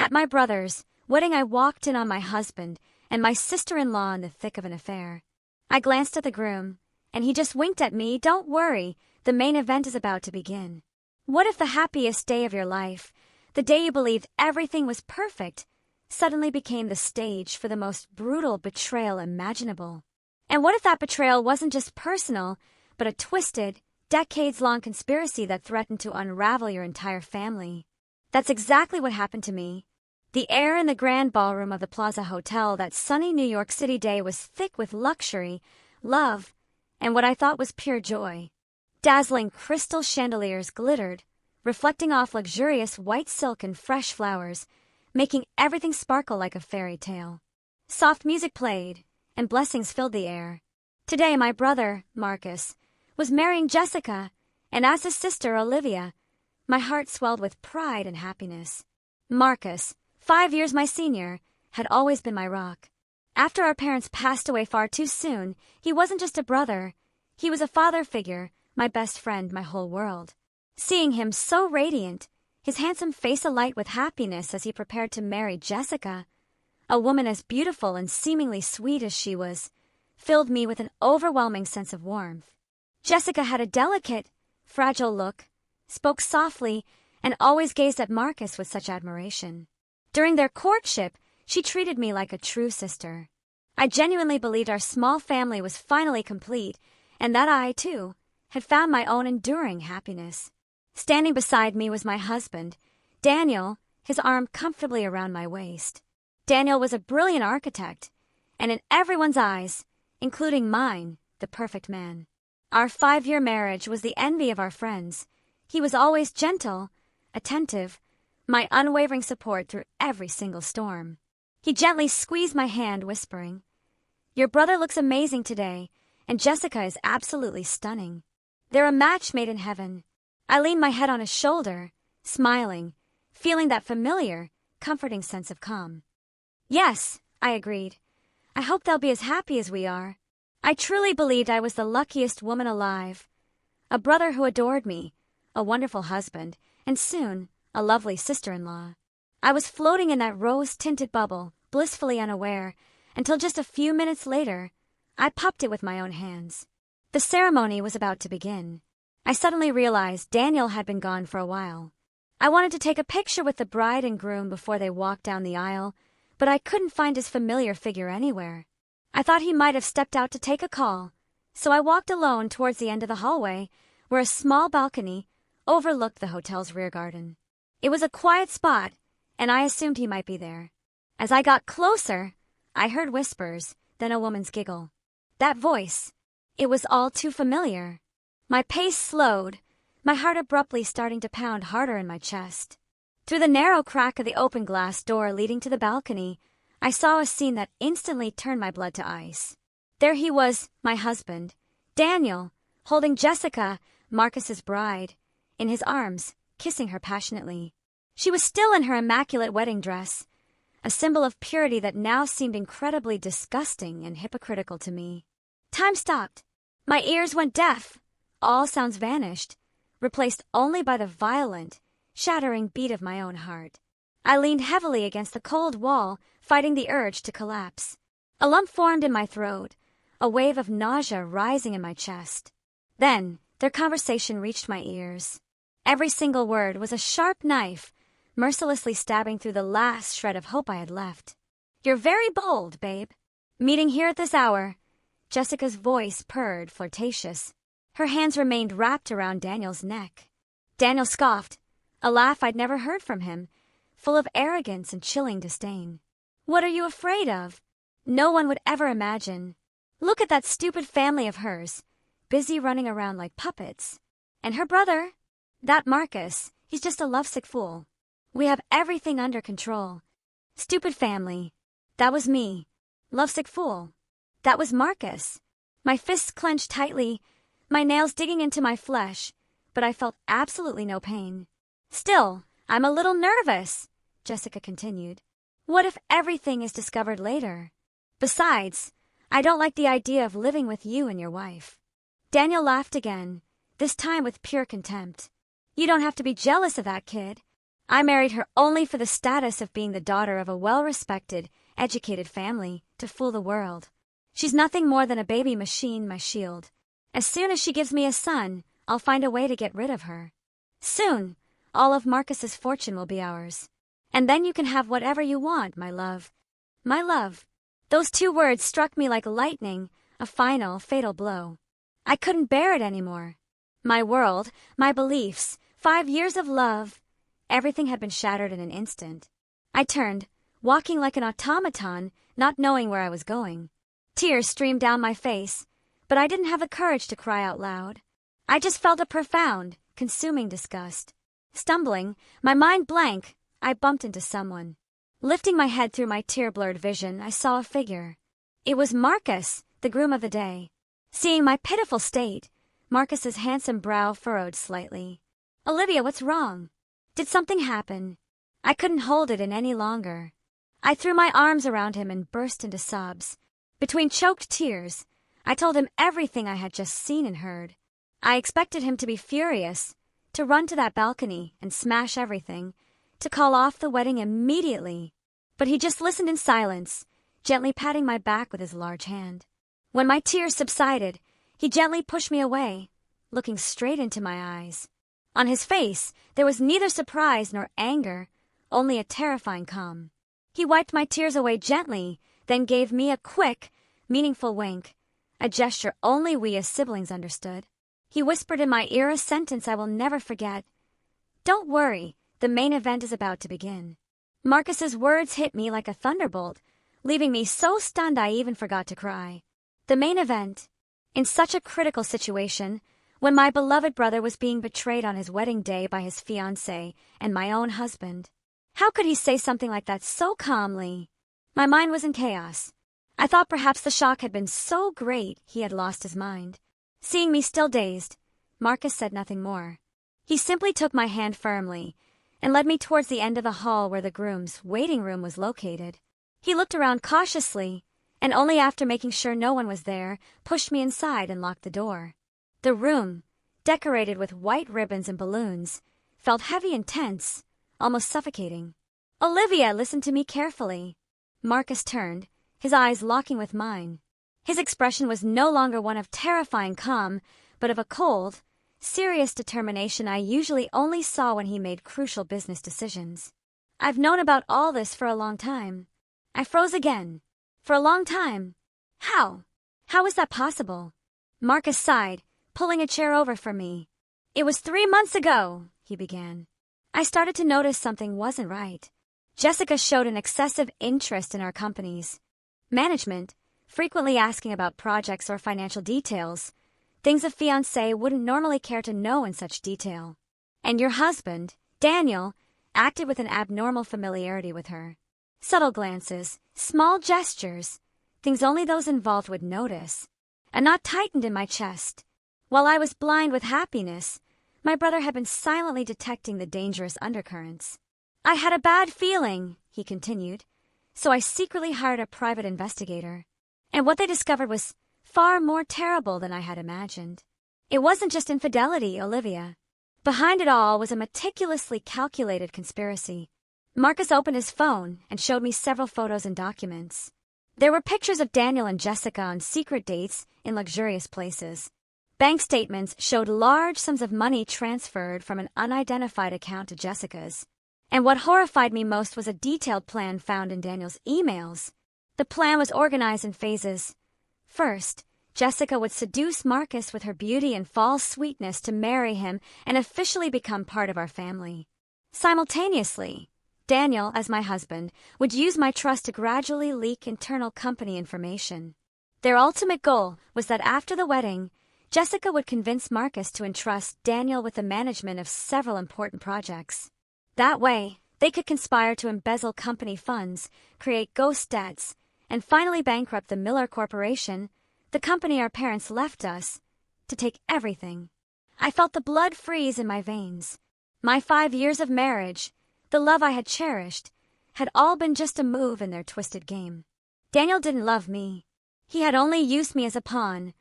At my brother's wedding, I walked in on my husband and my sister-in-law in the thick of an affair. I glanced at the groom, and he just winked at me. Don't worry, the main event is about to begin. What if the happiest day of your life, the day you believed everything was perfect, suddenly became the stage for the most brutal betrayal imaginable? And what if that betrayal wasn't just personal, but a twisted, decades-long conspiracy that threatened to unravel your entire family? That's exactly what happened to me. The air in the grand ballroom of the Plaza Hotel that sunny New York City day was thick with luxury, love, and what I thought was pure joy. Dazzling crystal chandeliers glittered, reflecting off luxurious white silk and fresh flowers, making everything sparkle like a fairy tale. Soft music played, and blessings filled the air. Today my brother, Marcus, was marrying Jessica, and as his sister, Olivia, my heart swelled with pride and happiness. Marcus, 5 years my senior, had always been my rock. After our parents passed away far too soon, he wasn't just a brother. He was a father figure, my best friend, my whole world. Seeing him so radiant, his handsome face alight with happiness as he prepared to marry Jessica, a woman as beautiful and seemingly sweet as she was, filled me with an overwhelming sense of warmth. Jessica had a delicate, fragile look, spoke softly, and always gazed at Marcus with such admiration. During their courtship, she treated me like a true sister. I genuinely believed our small family was finally complete, and that I, too, had found my own enduring happiness. Standing beside me was my husband, Daniel, his arm comfortably around my waist. Daniel was a brilliant architect, and in everyone's eyes, including mine, the perfect man. Our 5-year marriage was the envy of our friends. He was always gentle, attentive, my unwavering support through every single storm. He gently squeezed my hand, whispering, "Your brother looks amazing today, and Jessica is absolutely stunning. They're a match made in heaven." I leaned my head on his shoulder, smiling, feeling that familiar, comforting sense of calm. "Yes," I agreed. "I hope they'll be as happy as we are." I truly believed I was the luckiest woman alive. A brother who adored me, a wonderful husband, and soon, a lovely sister-in-law. I was floating in that rose-tinted bubble, blissfully unaware, until just a few minutes later, I popped it with my own hands. The ceremony was about to begin. I suddenly realized Daniel had been gone for a while. I wanted to take a picture with the bride and groom before they walked down the aisle, but I couldn't find his familiar figure anywhere. I thought he might have stepped out to take a call, so I walked alone towards the end of the hallway, where a small balcony overlooked the hotel's rear garden. It was a quiet spot, and I assumed he might be there. As I got closer, I heard whispers, then a woman's giggle. That voice, it was all too familiar. My pace slowed, my heart abruptly starting to pound harder in my chest. Through the narrow crack of the open glass door leading to the balcony, I saw a scene that instantly turned my blood to ice. There he was, my husband, Daniel, holding Jessica, Marcus's bride, in his arms, kissing her passionately. She was still in her immaculate wedding dress, a symbol of purity that now seemed incredibly disgusting and hypocritical to me. Time stopped. My ears went deaf. All sounds vanished, replaced only by the violent, shattering beat of my own heart. I leaned heavily against the cold wall, fighting the urge to collapse. A lump formed in my throat, a wave of nausea rising in my chest. Then, their conversation reached my ears. Every single word was a sharp knife, mercilessly stabbing through the last shred of hope I had left. "You're very bold, babe. Meeting here at this hour." Jessica's voice purred, flirtatious. Her hands remained wrapped around Daniel's neck. Daniel scoffed, a laugh I'd never heard from him, full of arrogance and chilling disdain. "What are you afraid of? No one would ever imagine. Look at that stupid family of hers, busy running around like puppets. And her brother? That Marcus, he's just a lovesick fool. We have everything under control. Stupid family. That was me. Lovesick fool. That was Marcus." My fists clenched tightly, my nails digging into my flesh, but I felt absolutely no pain. "Still, I'm a little nervous," Jessica continued. "What if everything is discovered later? Besides, I don't like the idea of living with you and your wife." Daniel laughed again, this time with pure contempt. "You don't have to be jealous of that kid. I married her only for the status of being the daughter of a well-respected, educated family to fool the world. She's nothing more than a baby machine, my shield. As soon as she gives me a son, I'll find a way to get rid of her. Soon, all of Marcus's fortune will be ours. And then you can have whatever you want, my love. My love. Those 2 words struck me like lightning, a final, fatal blow. I couldn't bear it anymore. My world, my beliefs, 5 years of love, everything had been shattered in an instant. I turned, walking like an automaton, not knowing where I was going. Tears streamed down my face, but I didn't have the courage to cry out loud. I just felt a profound, consuming disgust. Stumbling, my mind blank, I bumped into someone. Lifting my head through my tear-blurred vision, I saw a figure. It was Marcus, the groom of the day. Seeing my pitiful state, Marcus's handsome brow furrowed slightly. "Olivia, what's wrong? Did something happen?" I couldn't hold it in any longer. I threw my arms around him and burst into sobs. Between choked tears, I told him everything I had just seen and heard. I expected him to be furious, to run to that balcony and smash everything, to call off the wedding immediately. But he just listened in silence, gently patting my back with his large hand. When my tears subsided, he gently pushed me away, looking straight into my eyes. On his face, there was neither surprise nor anger, only a terrifying calm. He wiped my tears away gently, then gave me a quick, meaningful wink, a gesture only we as siblings understood. He whispered in my ear a sentence I will never forget. "Don't worry, the main event is about to begin." Marcus's words hit me like a thunderbolt, leaving me so stunned I even forgot to cry. The main event. In such a critical situation, when my beloved brother was being betrayed on his wedding day by his fiancée and my own husband. How could he say something like that so calmly? My mind was in chaos. I thought perhaps the shock had been so great he had lost his mind. Seeing me still dazed, Marcus said nothing more. He simply took my hand firmly and led me towards the end of the hall where the groom's waiting room was located. He looked around cautiously, and only after making sure no one was there, pushed me inside and locked the door. The room, decorated with white ribbons and balloons, felt heavy and tense, almost suffocating. "Olivia, listen to me carefully." Marcus turned, his eyes locking with mine. His expression was no longer one of terrifying calm, but of a cold, serious determination I usually only saw when he made crucial business decisions. "I've known about all this for a long time." I froze again. "For a long time? How? How is that possible?" Marcus sighed, pulling a chair over for me. "It was 3 months ago," he began. I started to notice something wasn't right. Jessica showed an excessive interest in our company's management, frequently asking about projects or financial details, things a fiancé wouldn't normally care to know in such detail. And your husband, Daniel, acted with an abnormal familiarity with her. Subtle glances, small gestures, things only those involved would notice. A knot tightened in my chest. While I was blind with happiness, my brother had been silently detecting the dangerous undercurrents. "I had a bad feeling," he continued, "so I secretly hired a private investigator. And what they discovered was far more terrible than I had imagined. It wasn't just infidelity, Olivia. Behind it all was a meticulously calculated conspiracy." Marcus opened his phone and showed me several photos and documents. There were pictures of Daniel and Jessica on secret dates in luxurious places. Bank statements showed large sums of money transferred from an unidentified account to Jessica's. And what horrified me most was a detailed plan found in Daniel's emails. The plan was organized in phases. First, Jessica would seduce Marcus with her beauty and false sweetness to marry him and officially become part of our family. Simultaneously, Daniel, as my husband, would use my trust to gradually leak internal company information. Their ultimate goal was that after the wedding, Jessica would convince Marcus to entrust Daniel with the management of several important projects. That way, they could conspire to embezzle company funds, create ghost debts, and finally bankrupt the Miller Corporation, the company our parents left us, to take everything. I felt the blood freeze in my veins. My 5 years of marriage, the love I had cherished, had all been just a move in their twisted game. Daniel didn't love me. He had only used me as a pawn,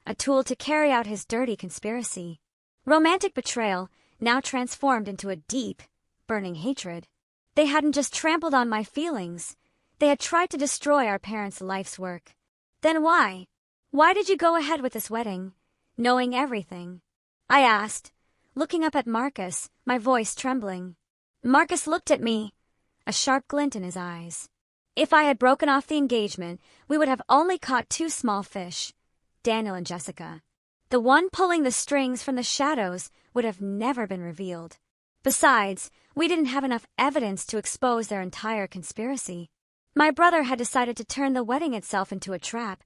a tool to carry out his dirty conspiracy. Romantic betrayal now transformed into a deep, heart-burning hatred. They hadn't just trampled on my feelings. They had tried to destroy our parents' life's work. Then why? Why did you go ahead with this wedding, knowing everything? I asked, looking up at Marcus, my voice trembling. Marcus looked at me, a sharp glint in his eyes. If I had broken off the engagement, we would have only caught two small fish, Daniel and Jessica. The one pulling the strings from the shadows would have never been revealed. Besides, we didn't have enough evidence to expose their entire conspiracy. My brother had decided to turn the wedding itself into a trap,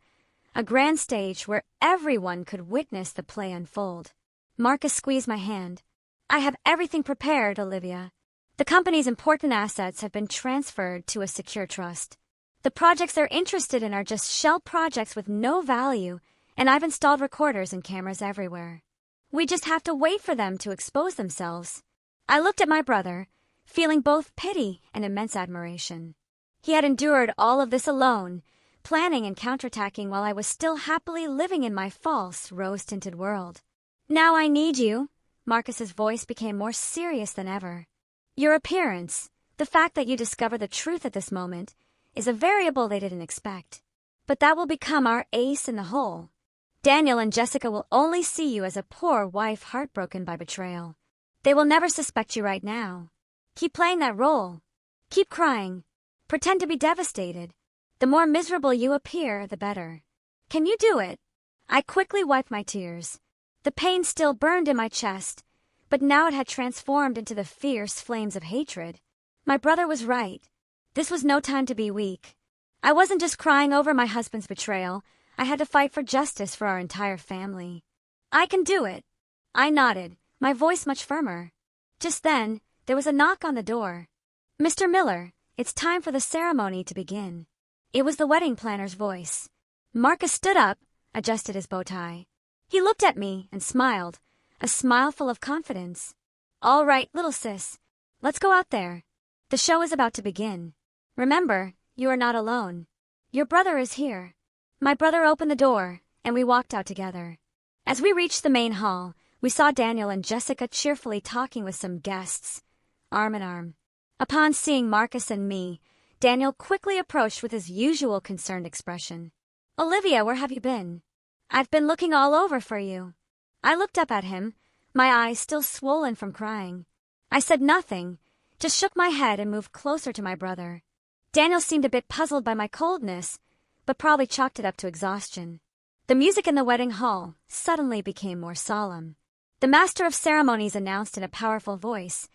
a grand stage where everyone could witness the play unfold. Marcus squeezed my hand. I have everything prepared, Olivia. The company's important assets have been transferred to a secure trust. The projects they're interested in are just shell projects with no value, and I've installed recorders and cameras everywhere. We just have to wait for them to expose themselves. I looked at my brother, feeling both pity and immense admiration. He had endured all of this alone, planning and counterattacking while I was still happily living in my false, rose-tinted world. Now I need you. Marcus's voice became more serious than ever. Your appearance, the fact that you discover the truth at this moment, is a variable they didn't expect. But that will become our ace in the hole. Daniel and Jessica will only see you as a poor wife heartbroken by betrayal. They will never suspect you right now. Keep playing that role. Keep crying. Pretend to be devastated. The more miserable you appear, the better. Can you do it? I quickly wiped my tears. The pain still burned in my chest, but now it had transformed into the fierce flames of hatred. My brother was right. This was no time to be weak. I wasn't just crying over my husband's betrayal. I had to fight for justice for our entire family. I can do it. I nodded, my voice much firmer. Just then, there was a knock on the door. Mr. Miller, it's time for the ceremony to begin. It was the wedding planner's voice. Marcus stood up, adjusted his bow tie. He looked at me and smiled, a smile full of confidence. All right, little sis. Let's go out there. The show is about to begin. Remember, you are not alone. Your brother is here. My brother opened the door, and we walked out together. As we reached the main hall, we saw Daniel and Jessica cheerfully talking with some guests, arm in arm. Upon seeing Marcus and me, Daniel quickly approached with his usual concerned expression. Olivia, where have you been? I've been looking all over for you. I looked up at him, my eyes still swollen from crying. I said nothing, just shook my head and moved closer to my brother. Daniel seemed a bit puzzled by my coldness, but probably chalked it up to exhaustion. The music in the wedding hall suddenly became more solemn. The master of ceremonies announced in a powerful voice,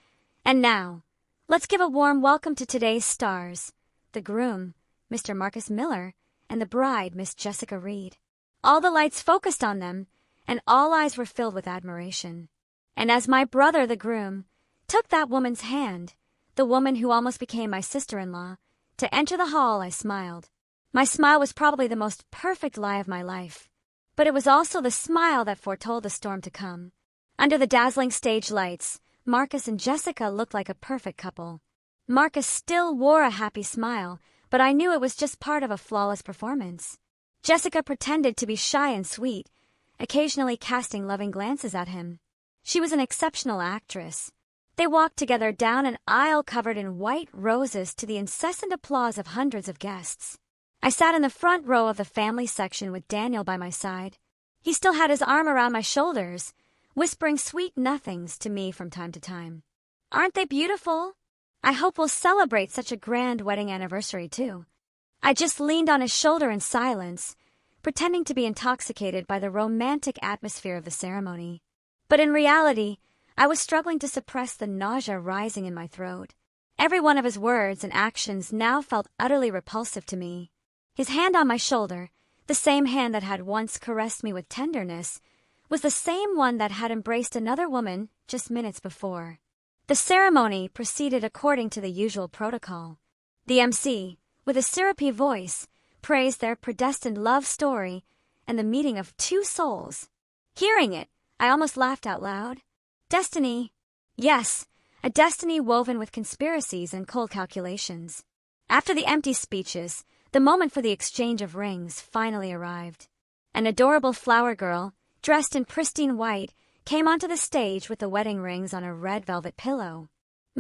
"And now, let's give a warm welcome to today's stars, the groom, Mr. Marcus Miller, and the bride, Miss Jessica Reed." All the lights focused on them, and all eyes were filled with admiration. And as my brother, the groom, took that woman's hand, the woman who almost became my sister-in-law, to enter the hall, I smiled. My smile was probably the most perfect lie of my life, but it was also the smile that foretold the storm to come. Under the dazzling stage lights, Marcus and Jessica looked like a perfect couple. Marcus still wore a happy smile, but I knew it was just part of a flawless performance. Jessica pretended to be shy and sweet, occasionally casting loving glances at him. She was an exceptional actress. They walked together down an aisle covered in white roses to the incessant applause of hundreds of guests. I sat in the front row of the family section with Daniel by my side. He still had his arm around my shoulders, whispering sweet nothings to me from time to time. Aren't they beautiful? I hope we'll celebrate such a grand wedding anniversary too. I just leaned on his shoulder in silence, pretending to be intoxicated by the romantic atmosphere of the ceremony. But in reality, I was struggling to suppress the nausea rising in my throat. Every one of his words and actions now felt utterly repulsive to me. His hand on my shoulder, the same hand that had once caressed me with tenderness, was the same one that had embraced another woman just minutes before. The ceremony proceeded according to the usual protocol. The MC, with a syrupy voice, praised their predestined love story and the meeting of two souls. Hearing it, I almost laughed out loud. Destiny. Yes, a destiny woven with conspiracies and cold calculations. After the empty speeches, the moment for the exchange of rings finally arrived. An adorable flower girl, dressed in pristine white, came onto the stage with the wedding rings on a red velvet pillow.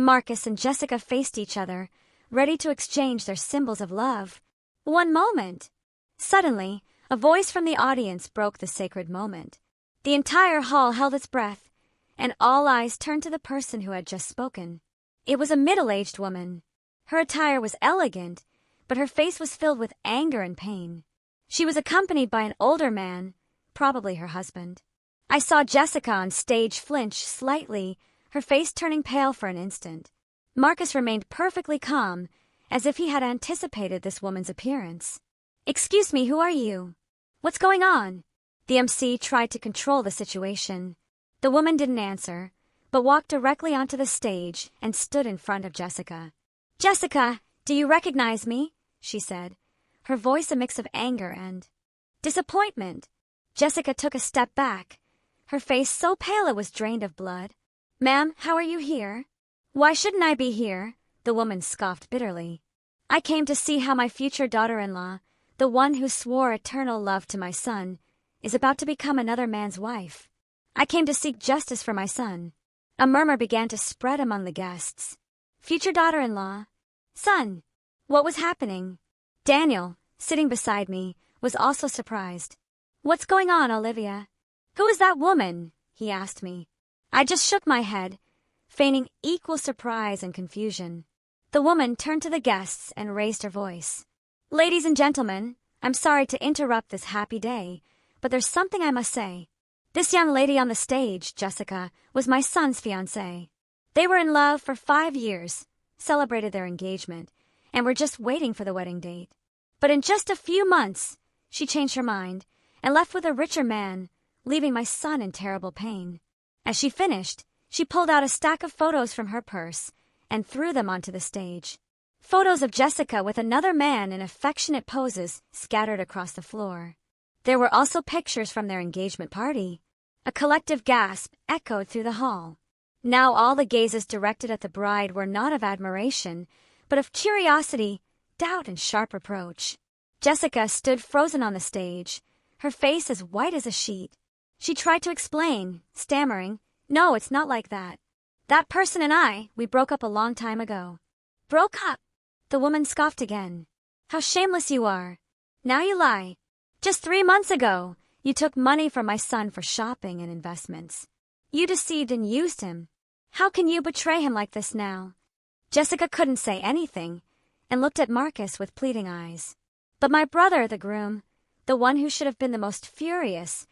Marcus and Jessica faced each other, ready to exchange their symbols of love. One moment. Suddenly, a voice from the audience broke the sacred moment. The entire hall held its breath, and all eyes turned to the person who had just spoken. It was a middle-aged woman. Her attire was elegant, but her face was filled with anger and pain. She was accompanied by an older man, probably her husband. I saw Jessica on stage flinch slightly, her face turning pale for an instant. Marcus remained perfectly calm, as if he had anticipated this woman's appearance. "Excuse me, who are you? What's going on?" The MC tried to control the situation. The woman didn't answer, but walked directly onto the stage and stood in front of Jessica. "Jessica, do you recognize me?" she said, her voice a mix of anger and disappointment. Jessica took a step back, her face so pale it was drained of blood. "Ma'am, how are you here?" "Why shouldn't I be here?" the woman scoffed bitterly. "I came to see how my future daughter-in-law, the one who swore eternal love to my son, is about to become another man's wife. I came to seek justice for my son." A murmur began to spread among the guests. Future daughter-in-law? Son? What was happening? Daniel, sitting beside me, was also surprised. "What's going on, Olivia?" "Who is that woman?" he asked me. I just shook my head, feigning equal surprise and confusion. The woman turned to the guests and raised her voice. "Ladies and gentlemen, I'm sorry to interrupt this happy day, but there's something I must say. This young lady on the stage, Jessica, was my son's fiancée. They were in love for 5 years, celebrated their engagement, and were just waiting for the wedding date. But in just a few months, she changed her mind and left with a richer man, leaving my son in terrible pain. As she finished, she pulled out a stack of photos from her purse and threw them onto the stage. Photos of Jessica with another man in affectionate poses scattered across the floor. There were also pictures from their engagement party. A collective gasp echoed through the hall. Now all the gazes directed at the bride were not of admiration, but of curiosity, doubt, and sharp reproach. Jessica stood frozen on the stage, her face as white as a sheet. She tried to explain, stammering, "No, it's not like that. That person and we broke up a long time ago." "Broke up?" The woman scoffed again. "How shameless you are. Now you lie. Just 3 months ago, you took money from my son for shopping and investments. You deceived and used him. How can you betray him like this now?" Jessica couldn't say anything and looked at Marcus with pleading eyes. But my brother, the groom, the one who should have been the most furious,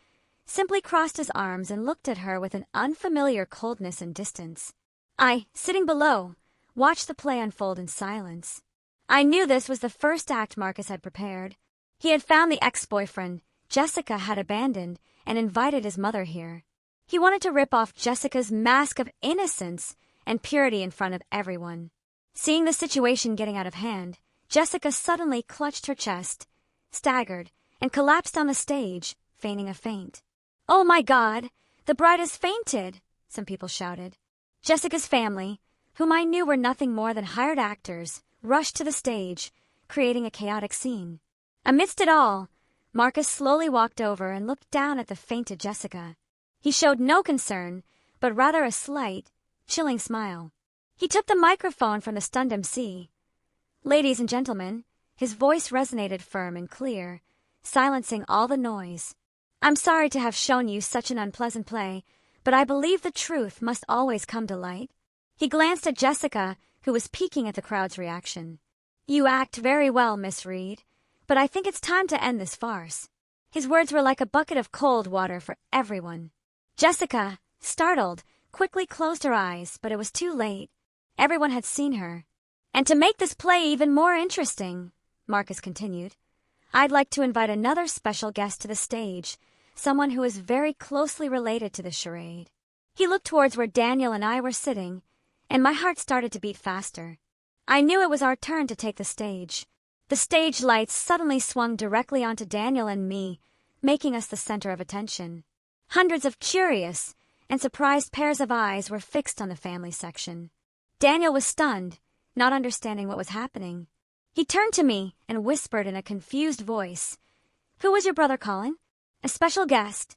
simply crossed his arms and looked at her with an unfamiliar coldness and distance. I, sitting below, watched the play unfold in silence. I knew this was the first act Marcus had prepared. He had found the ex-boyfriend Jessica had abandoned and invited his mother here. He wanted to rip off Jessica's mask of innocence and purity in front of everyone. Seeing the situation getting out of hand, Jessica suddenly clutched her chest, staggered, and collapsed on the stage, feigning a faint. "Oh my God! The bride has fainted!" some people shouted. Jessica's family, whom I knew were nothing more than hired actors, rushed to the stage, creating a chaotic scene. Amidst it all, Marcus slowly walked over and looked down at the fainted Jessica. He showed no concern, but rather a slight, chilling smile. He took the microphone from the stunned MC. "Ladies and gentlemen," his voice resonated firm and clear, silencing all the noise. "I'm sorry to have shown you such an unpleasant play, but I believe the truth must always come to light." He glanced at Jessica, who was peeking at the crowd's reaction. "You act very well, Miss Reed, but I think it's time to end this farce." His words were like a bucket of cold water for everyone. Jessica, startled, quickly closed her eyes, but it was too late. Everyone had seen her. "And to make this play even more interesting," Marcus continued, "I'd like to invite another special guest to the stage, someone who is very closely related to the charade." He looked towards where Daniel and I were sitting, and my heart started to beat faster. I knew it was our turn to take the stage. The stage lights suddenly swung directly onto Daniel and me, making us the center of attention. Hundreds of curious and surprised pairs of eyes were fixed on the family section. Daniel was stunned, not understanding what was happening. He turned to me and whispered in a confused voice, "Who was your brother calling? A special guest?"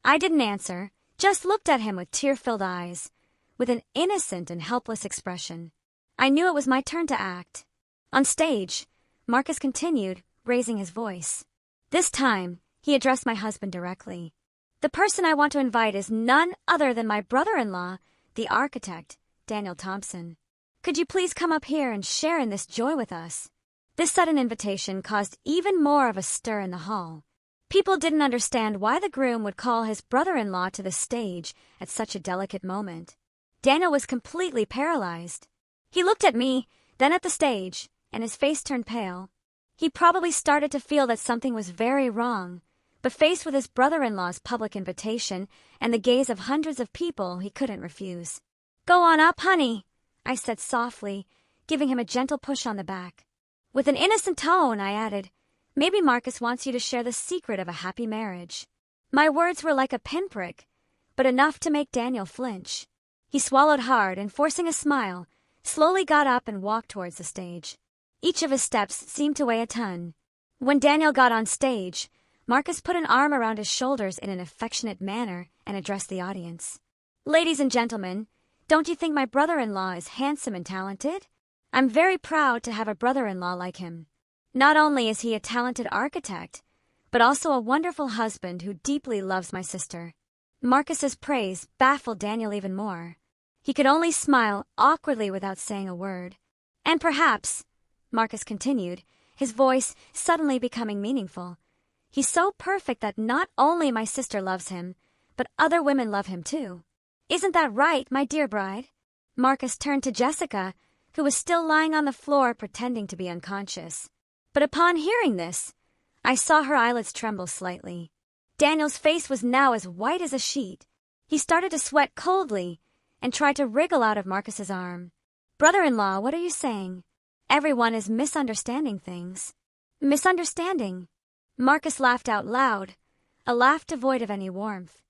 I didn't answer, just looked at him with tear-filled eyes. with an innocent and helpless expression. I knew it was my turn to act. On stage, Marcus continued, raising his voice. This time, he addressed my husband directly. The person I want to invite is none other than my brother-in-law, the architect, Daniel Thompson. Could you please come up here and share in this joy with us? This sudden invitation caused even more of a stir in the hall. People didn't understand why the groom would call his brother-in-law to the stage at such a delicate moment. Daniel was completely paralyzed. He looked at me, then at the stage, and his face turned pale. He probably started to feel that something was very wrong, but faced with his brother-in-law's public invitation and the gaze of hundreds of people, he couldn't refuse. Go on up, honey, I said softly, giving him a gentle push on the back. With an innocent tone, I added, maybe Marcus wants you to share the secret of a happy marriage. My words were like a pinprick, but enough to make Daniel flinch. He swallowed hard and, forcing a smile, slowly got up and walked towards the stage. Each of his steps seemed to weigh a ton. When Daniel got on stage, Marcus put an arm around his shoulders in an affectionate manner and addressed the audience. Ladies and gentlemen, don't you think my brother-in-law is handsome and talented? I'm very proud to have a brother-in-law like him. Not only is he a talented architect, but also a wonderful husband who deeply loves my sister. Marcus's praise baffled Daniel even more. He could only smile awkwardly without saying a word. And perhaps, Marcus continued, his voice suddenly becoming meaningful, he's so perfect that not only my sister loves him, but other women love him too. Isn't that right, my dear bride? Marcus turned to Jessica, who was still lying on the floor pretending to be unconscious. But upon hearing this, I saw her eyelids tremble slightly. Daniel's face was now as white as a sheet. He started to sweat coldly and tried to wriggle out of Marcus's arm. Brother-in-law, what are you saying? Everyone is misunderstanding things. Misunderstanding? Marcus laughed out loud, a laugh devoid of any warmth.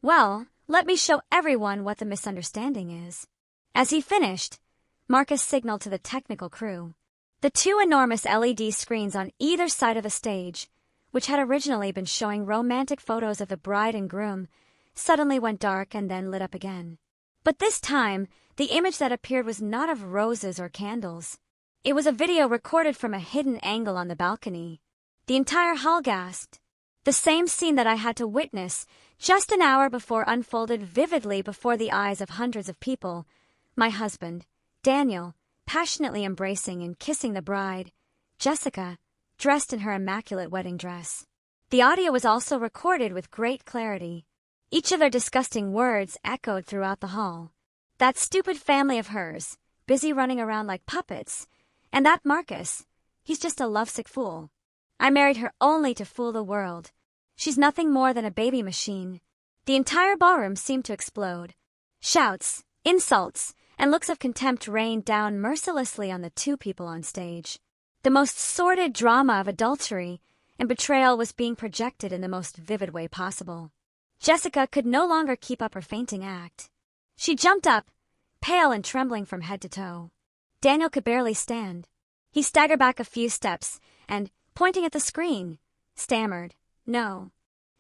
Well, let me show everyone what the misunderstanding is. As he finished, Marcus signaled to the technical crew. The two enormous LED screens on either side of the stage, which had originally been showing romantic photos of the bride and groom, suddenly went dark and then lit up again. But this time, the image that appeared was not of roses or candles. It was a video recorded from a hidden angle on the balcony. The entire hall gasped. The same scene that I had to witness just an hour before unfolded vividly before the eyes of hundreds of people. My husband, Daniel, passionately embracing and kissing the bride, Jessica, dressed in her immaculate wedding dress. The audio was also recorded with great clarity. Each of their disgusting words echoed throughout the hall. That stupid family of hers, busy running around like puppets, and that Marcus, he's just a lovesick fool. I married her only to fool the world. She's nothing more than a baby machine. The entire ballroom seemed to explode. Shouts, insults, and looks of contempt rained down mercilessly on the two people on stage. The most sordid drama of adultery and betrayal was being projected in the most vivid way possible. Jessica could no longer keep up her fainting act. She jumped up, pale and trembling from head to toe. Daniel could barely stand. He staggered back a few steps and, pointing at the screen, stammered, "No.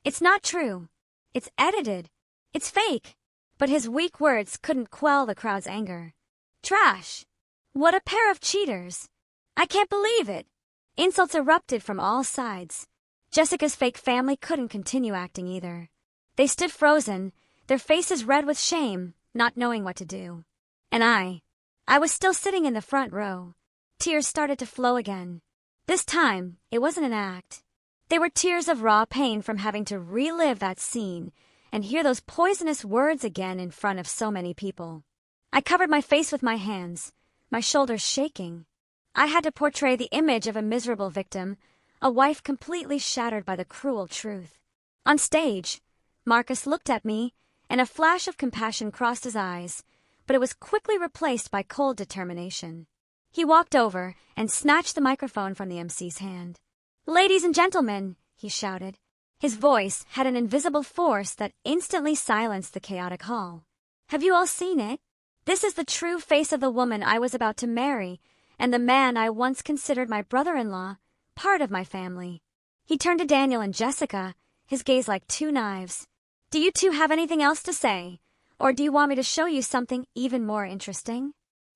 It's not true. It's edited. It's fake." But his weak words couldn't quell the crowd's anger. Trash! What a pair of cheaters! I can't believe it! Insults erupted from all sides. Jessica's fake family couldn't continue acting either. They stood frozen, their faces red with shame, not knowing what to do. And I was still sitting in the front row. Tears started to flow again. This time, it wasn't an act. They were tears of raw pain from having to relive that scene and hear those poisonous words again in front of so many people. I covered my face with my hands, my shoulders shaking. I had to portray the image of a miserable victim, a wife completely shattered by the cruel truth. On stage, Marcus looked at me, and a flash of compassion crossed his eyes, but it was quickly replaced by cold determination. He walked over and snatched the microphone from the MC's hand. "Ladies and gentlemen," he shouted. His voice had an invisible force that instantly silenced the chaotic hall. "Have you all seen it? This is the true face of the woman I was about to marry, and the man I once considered my brother-in-law, part of my family." He turned to Daniel and Jessica, his gaze like two knives. "Do you two have anything else to say? Or do you want me to show you something even more interesting?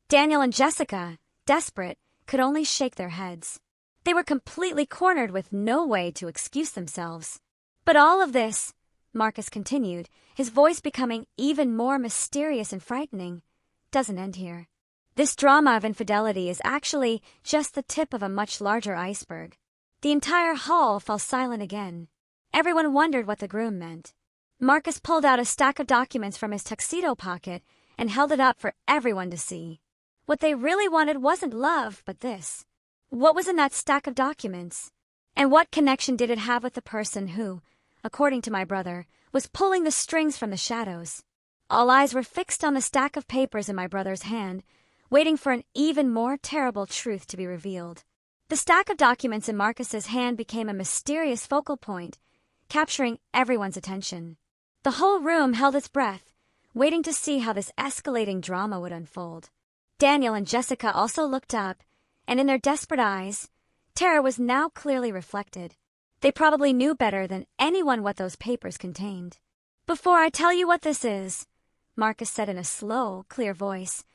Daniel and Jessica, desperate, could only shake their heads. They were completely cornered with no way to excuse themselves. But all of this, Marcus continued, his voice becoming even more mysterious and frightening, doesn't end here. This drama of infidelity is actually just the tip of a much larger iceberg. The entire hall fell silent again. Everyone wondered what the groom meant. Marcus pulled out a stack of documents from his tuxedo pocket and held it up for everyone to see. What they really wanted wasn't love, but this. What was in that stack of documents? And what connection did it have with the person who, according to my brother, was pulling the strings from the shadows? All eyes were fixed on the stack of papers in my brother's hand, waiting for an even more terrible truth to be revealed. The stack of documents in Marcus's hand became a mysterious focal point, capturing everyone's attention. The whole room held its breath, waiting to see how this escalating drama would unfold. Daniel and Jessica also looked up, and in their desperate eyes, terror was now clearly reflected. They probably knew better than anyone what those papers contained. "Before I tell you what this is," Marcus said in a slow, clear voice,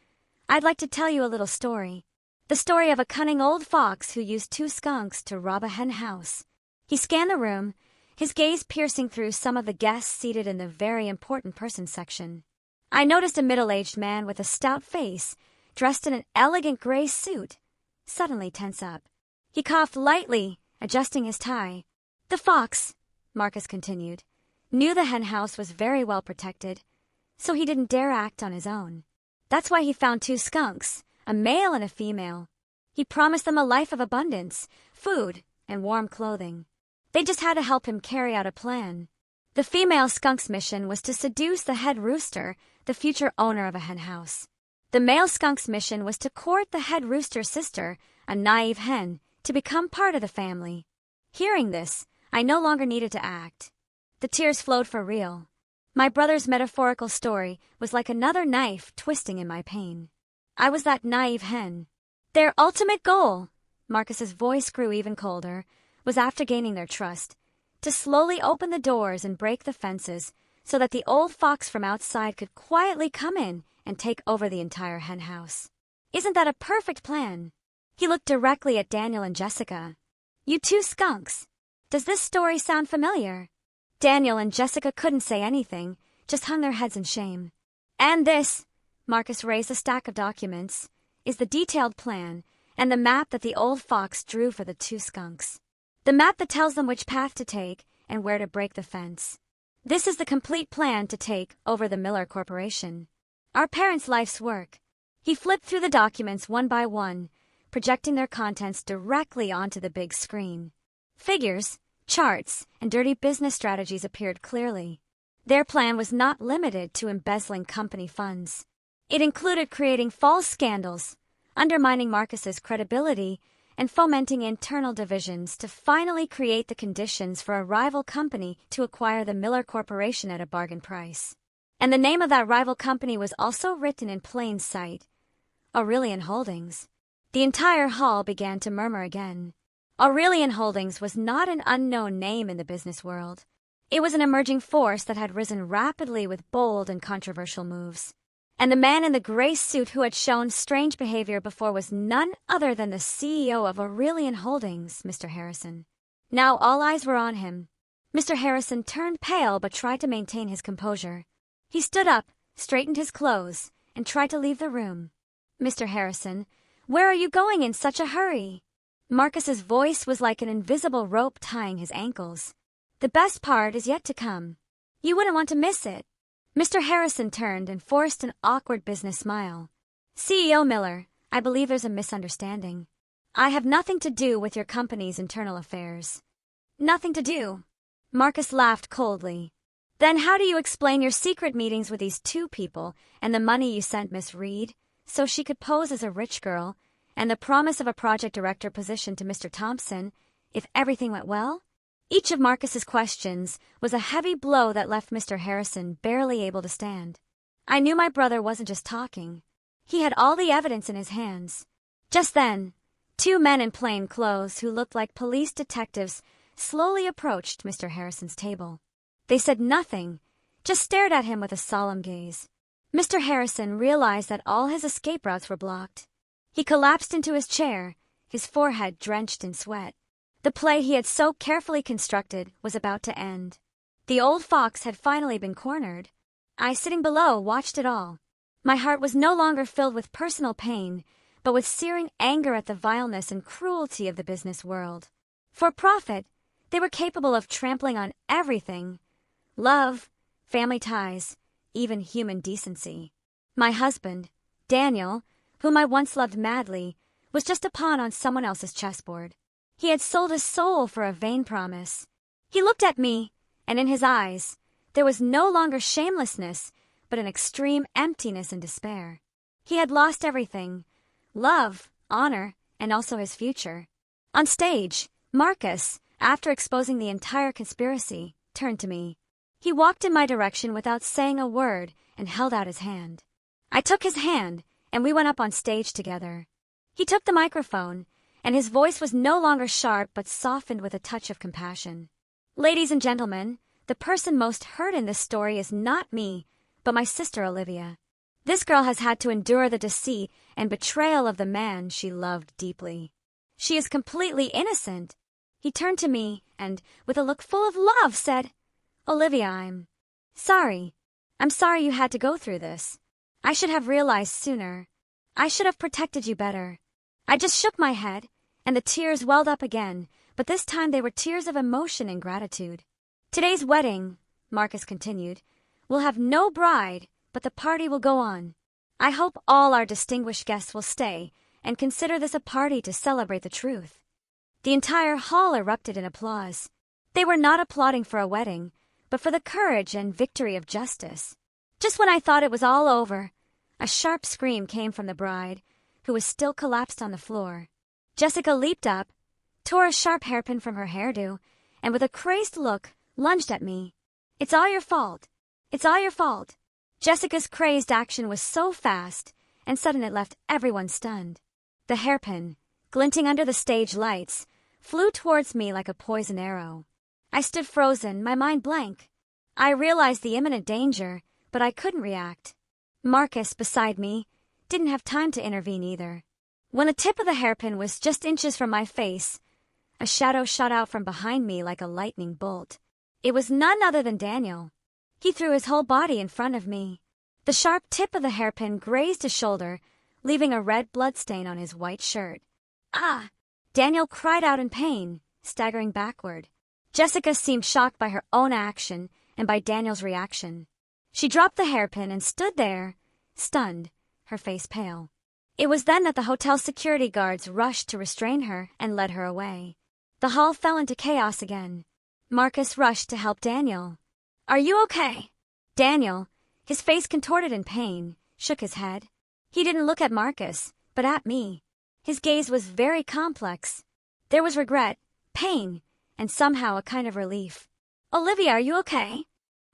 "I'd like to tell you a little story. The story of a cunning old fox who used 2 skunks to rob a hen house." He scanned the room, his gaze piercing through some of the guests seated in the very important person section. I noticed a middle-aged man with a stout face, dressed in an elegant gray suit, suddenly tense up. He coughed lightly, adjusting his tie. "The fox," Marcus continued, "knew the hen house was very well protected, so he didn't dare act on his own. That's why he found 2 skunks, a male and a female. He promised them a life of abundance, food, and warm clothing. They just had to help him carry out a plan. The female skunk's mission was to seduce the head rooster, the future owner of a hen house. The male skunk's mission was to court the head rooster's sister, a naive hen, to become part of the family. Hearing this, I no longer needed to act. The tears flowed for real. My brother's metaphorical story was like another knife twisting in my pain. I was that naive hen. Their ultimate goal, Marcus's voice grew even colder, was after gaining their trust, to slowly open the doors and break the fences so that the old fox from outside could quietly come in and take over the entire hen house. Isn't that a perfect plan? He looked directly at Daniel and Jessica. "You 2 skunks. Does this story sound familiar?" Daniel and Jessica couldn't say anything, just hung their heads in shame. "And this," Marcus raised a stack of documents, "is the detailed plan and the map that the old fox drew for the 2 skunks. The map that tells them which path to take and where to break the fence. This is the complete plan to take over the Miller Corporation. Our parents' life's work." He flipped through the documents one by one, projecting their contents directly onto the big screen. Figures, charts, and dirty business strategies appeared clearly. Their plan was not limited to embezzling company funds. It included creating false scandals, undermining Marcus's credibility, and fomenting internal divisions to finally create the conditions for a rival company to acquire the Miller Corporation at a bargain price. And the name of that rival company was also written in plain sight: Aurelian Holdings. The entire hall began to murmur again. Aurelian Holdings was not an unknown name in the business world. It was an emerging force that had risen rapidly with bold and controversial moves. And the man in the gray suit who had shown strange behavior before was none other than the CEO of Aurelian Holdings, Mr. Harrison. Now all eyes were on him. Mr. Harrison turned pale but tried to maintain his composure. He stood up, straightened his clothes, and tried to leave the room. "Mr. Harrison, where are you going in such a hurry?" Marcus's voice was like an invisible rope tying his ankles. "The best part is yet to come. You wouldn't want to miss it." Mr. Harrison turned and forced an awkward business smile. "CEO Miller, I believe there's a misunderstanding. I have nothing to do with your company's internal affairs." "Nothing to do?" Marcus laughed coldly. "Then how do you explain your secret meetings with these 2 people and the money you sent Miss Reed so she could pose as a rich girl and the promise of a project director position to Mr. Thompson if everything went well?" Each of Marcus's questions was a heavy blow that left Mr. Harrison barely able to stand. I knew my brother wasn't just talking. He had all the evidence in his hands. Just then, 2 men in plain clothes who looked like police detectives slowly approached Mr. Harrison's table. They said nothing, just stared at him with a solemn gaze. Mr. Harrison realized that all his escape routes were blocked. He collapsed into his chair, his forehead drenched in sweat. The play he had so carefully constructed was about to end. The old fox had finally been cornered. I, sitting below, watched it all. My heart was no longer filled with personal pain, but with searing anger at the vileness and cruelty of the business world. For profit, they were capable of trampling on everything: love, family ties, even human decency. My husband, Daniel, whom I once loved madly, was just a pawn on someone else's chessboard. He had sold his soul for a vain promise. He looked at me, and in his eyes, there was no longer shamelessness, but an extreme emptiness and despair. He had lost everything: love, honor, and also his future. On stage, Marcus, after exposing the entire conspiracy, turned to me. He walked in my direction without saying a word and held out his hand. I took his hand, and we went up on stage together. He took the microphone, and his voice was no longer sharp but softened with a touch of compassion. Ladies and gentlemen, the person most hurt in this story is not me, but my sister Olivia. This girl has had to endure the deceit and betrayal of the man she loved deeply. She is completely innocent. He turned to me and, with a look full of love, said, "Olivia, I'm sorry. I'm sorry you had to go through this. I should have realized sooner. I should have protected you better." I just shook my head, and the tears welled up again, but this time they were tears of emotion and gratitude. "Today's wedding," Marcus continued, "will have no bride, but the party will go on. I hope all our distinguished guests will stay and consider this a party to celebrate the truth." The entire hall erupted in applause. They were not applauding for a wedding, but for the courage and victory of justice. Just when I thought it was all over, a sharp scream came from the bride, who was still collapsed on the floor. Jessica leaped up, tore a sharp hairpin from her hairdo, and with a crazed look, lunged at me. "It's all your fault. It's all your fault." Jessica's crazed action was so fast and sudden it left everyone stunned. The hairpin, glinting under the stage lights, flew towards me like a poisoned arrow. I stood frozen, my mind blank. I realized the imminent danger, but I couldn't react. Marcus, beside me, didn't have time to intervene either. When the tip of the hairpin was just inches from my face, a shadow shot out from behind me like a lightning bolt. It was none other than Daniel. He threw his whole body in front of me. The sharp tip of the hairpin grazed his shoulder, leaving a red bloodstain on his white shirt. "Ah!" Daniel cried out in pain, staggering backward. Jessica seemed shocked by her own action and by Daniel's reaction. She dropped the hairpin and stood there, stunned, her face pale. It was then that the hotel security guards rushed to restrain her and led her away. The hall fell into chaos again. Marcus rushed to help Daniel. "Are you okay?" Daniel, his face contorted in pain, shook his head. He didn't look at Marcus, but at me. His gaze was very complex. There was regret, pain, and somehow a kind of relief. "Olivia, are you okay?"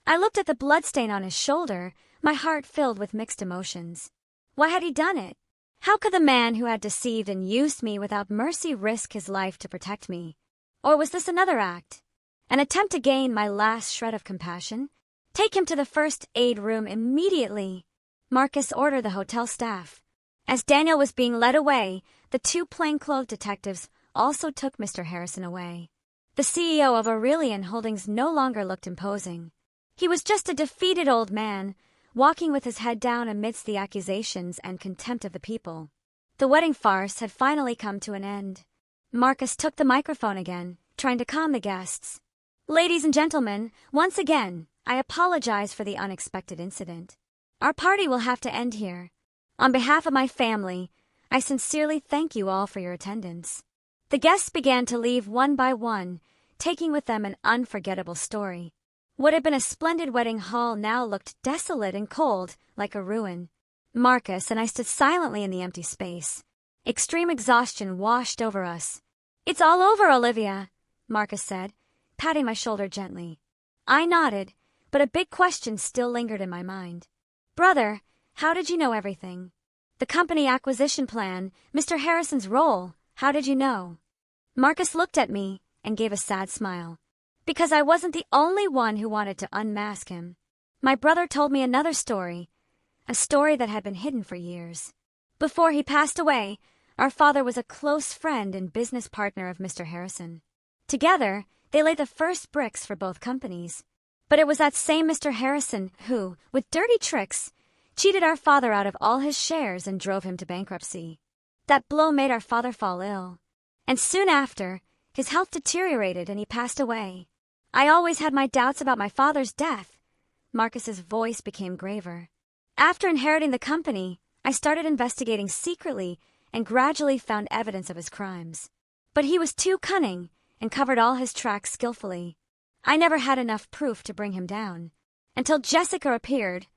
I looked at the bloodstain on his shoulder, my heart filled with mixed emotions. Why had he done it? How could the man who had deceived and used me without mercy risk his life to protect me? Or was this another act? An attempt to gain my last shred of compassion? "Take him to the first aid room immediately," Marcus ordered the hotel staff. As Daniel was being led away, the two plainclothes detectives also took Mr. Harrison away. The CEO of Aurelian Holdings no longer looked imposing. He was just a defeated old man, walking with his head down amidst the accusations and contempt of the people. The wedding farce had finally come to an end. Marcus took the microphone again, trying to calm the guests. "Ladies and gentlemen, once again, I apologize for the unexpected incident. Our party will have to end here. On behalf of my family, I sincerely thank you all for your attendance." The guests began to leave one by one, taking with them an unforgettable story. What had been a splendid wedding hall now looked desolate and cold, like a ruin. Marcus and I stood silently in the empty space. Extreme exhaustion washed over us. "It's all over, Olivia," Marcus said, patting my shoulder gently. I nodded, but a big question still lingered in my mind. "Brother, how did you know everything? The company acquisition plan, Mr. Harrison's role, how did you know?" Marcus looked at me and gave a sad smile. "Because I wasn't the only one who wanted to unmask him. My brother told me another story, a story that had been hidden for years. Before he passed away, our father was a close friend and business partner of Mr. Harrison. Together, they laid the first bricks for both companies. But it was that same Mr. Harrison who, with dirty tricks, cheated our father out of all his shares and drove him to bankruptcy. That blow made our father fall ill. And soon after, his health deteriorated and he passed away. I always had my doubts about my father's death. Marcus's voice became graver. After inheriting the company, I started investigating secretly and gradually found evidence of his crimes. But he was too cunning and covered all his tracks skillfully. I never had enough proof to bring him down. Until Jessica appeared,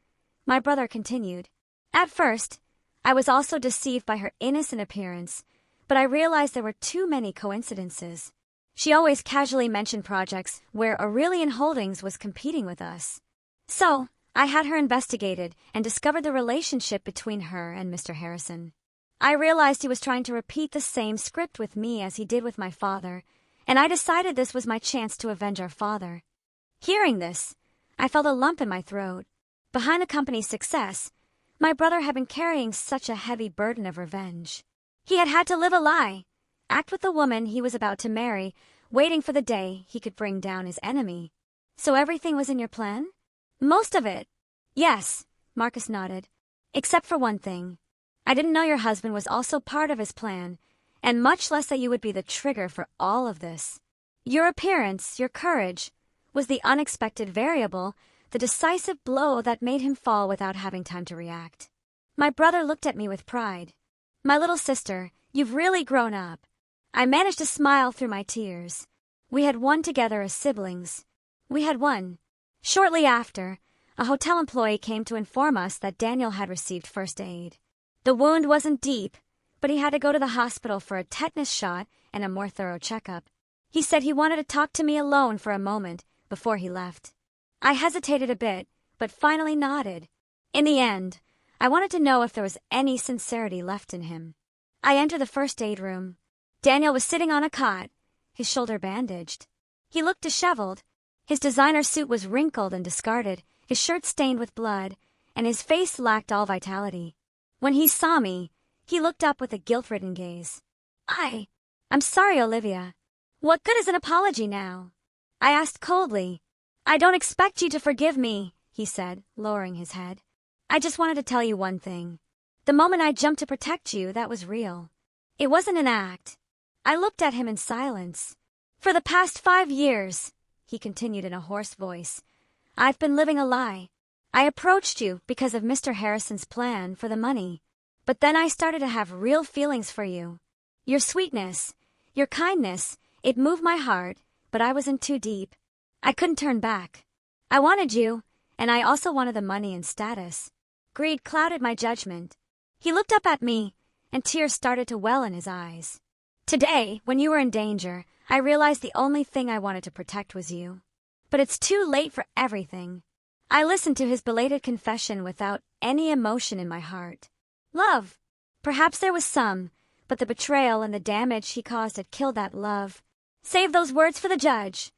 my brother continued. At first, I was also deceived by her innocent appearance, but I realized there were too many coincidences. She always casually mentioned projects where Aurelian Holdings was competing with us. So, I had her investigated and discovered the relationship between her and Mr. Harrison. I realized he was trying to repeat the same script with me as he did with my father, and I decided this was my chance to avenge our father. Hearing this, I felt a lump in my throat. Behind the company's success, my brother had been carrying such a heavy burden of revenge. He had had to live a lie, act with the woman he was about to marry, waiting for the day he could bring down his enemy. So everything was in your plan? Most of it. Yes, Marcus nodded. Except for one thing. I didn't know your husband was also part of his plan, and much less that you would be the trigger for all of this. Your appearance, your courage, was the unexpected variable, the decisive blow that made him fall without having time to react. My brother looked at me with pride. My little sister, you've really grown up. I managed to smile through my tears. We had won together as siblings. We had won. Shortly after, a hotel employee came to inform us that Daniel had received first aid. The wound wasn't deep, but he had to go to the hospital for a tetanus shot and a more thorough checkup. He said he wanted to talk to me alone for a moment before he left. I hesitated a bit, but finally nodded. In the end, I wanted to know if there was any sincerity left in him. I entered the first aid room. Daniel was sitting on a cot, his shoulder bandaged. He looked disheveled. His designer suit was wrinkled and discarded, his shirt stained with blood, and his face lacked all vitality. When he saw me, he looked up with a guilt-ridden gaze. I'm sorry, Olivia. What good is an apology now? I asked coldly. I don't expect you to forgive me, he said, lowering his head. I just wanted to tell you one thing. The moment I jumped to protect you, that was real. It wasn't an act. I looked at him in silence. For the past 5 years, he continued in a hoarse voice, I've been living a lie. I approached you because of Mr. Harrison's plan for the money. But then I started to have real feelings for you. Your sweetness, your kindness, it moved my heart, but I was in too deep. I couldn't turn back. I wanted you, and I also wanted the money and status. Greed clouded my judgment. He looked up at me, and tears started to well in his eyes. Today, when you were in danger, I realized the only thing I wanted to protect was you. But it's too late for everything. I listened to his belated confession without any emotion in my heart. Love. Perhaps there was some, but the betrayal and the damage he caused had killed that love. Save those words for the judge,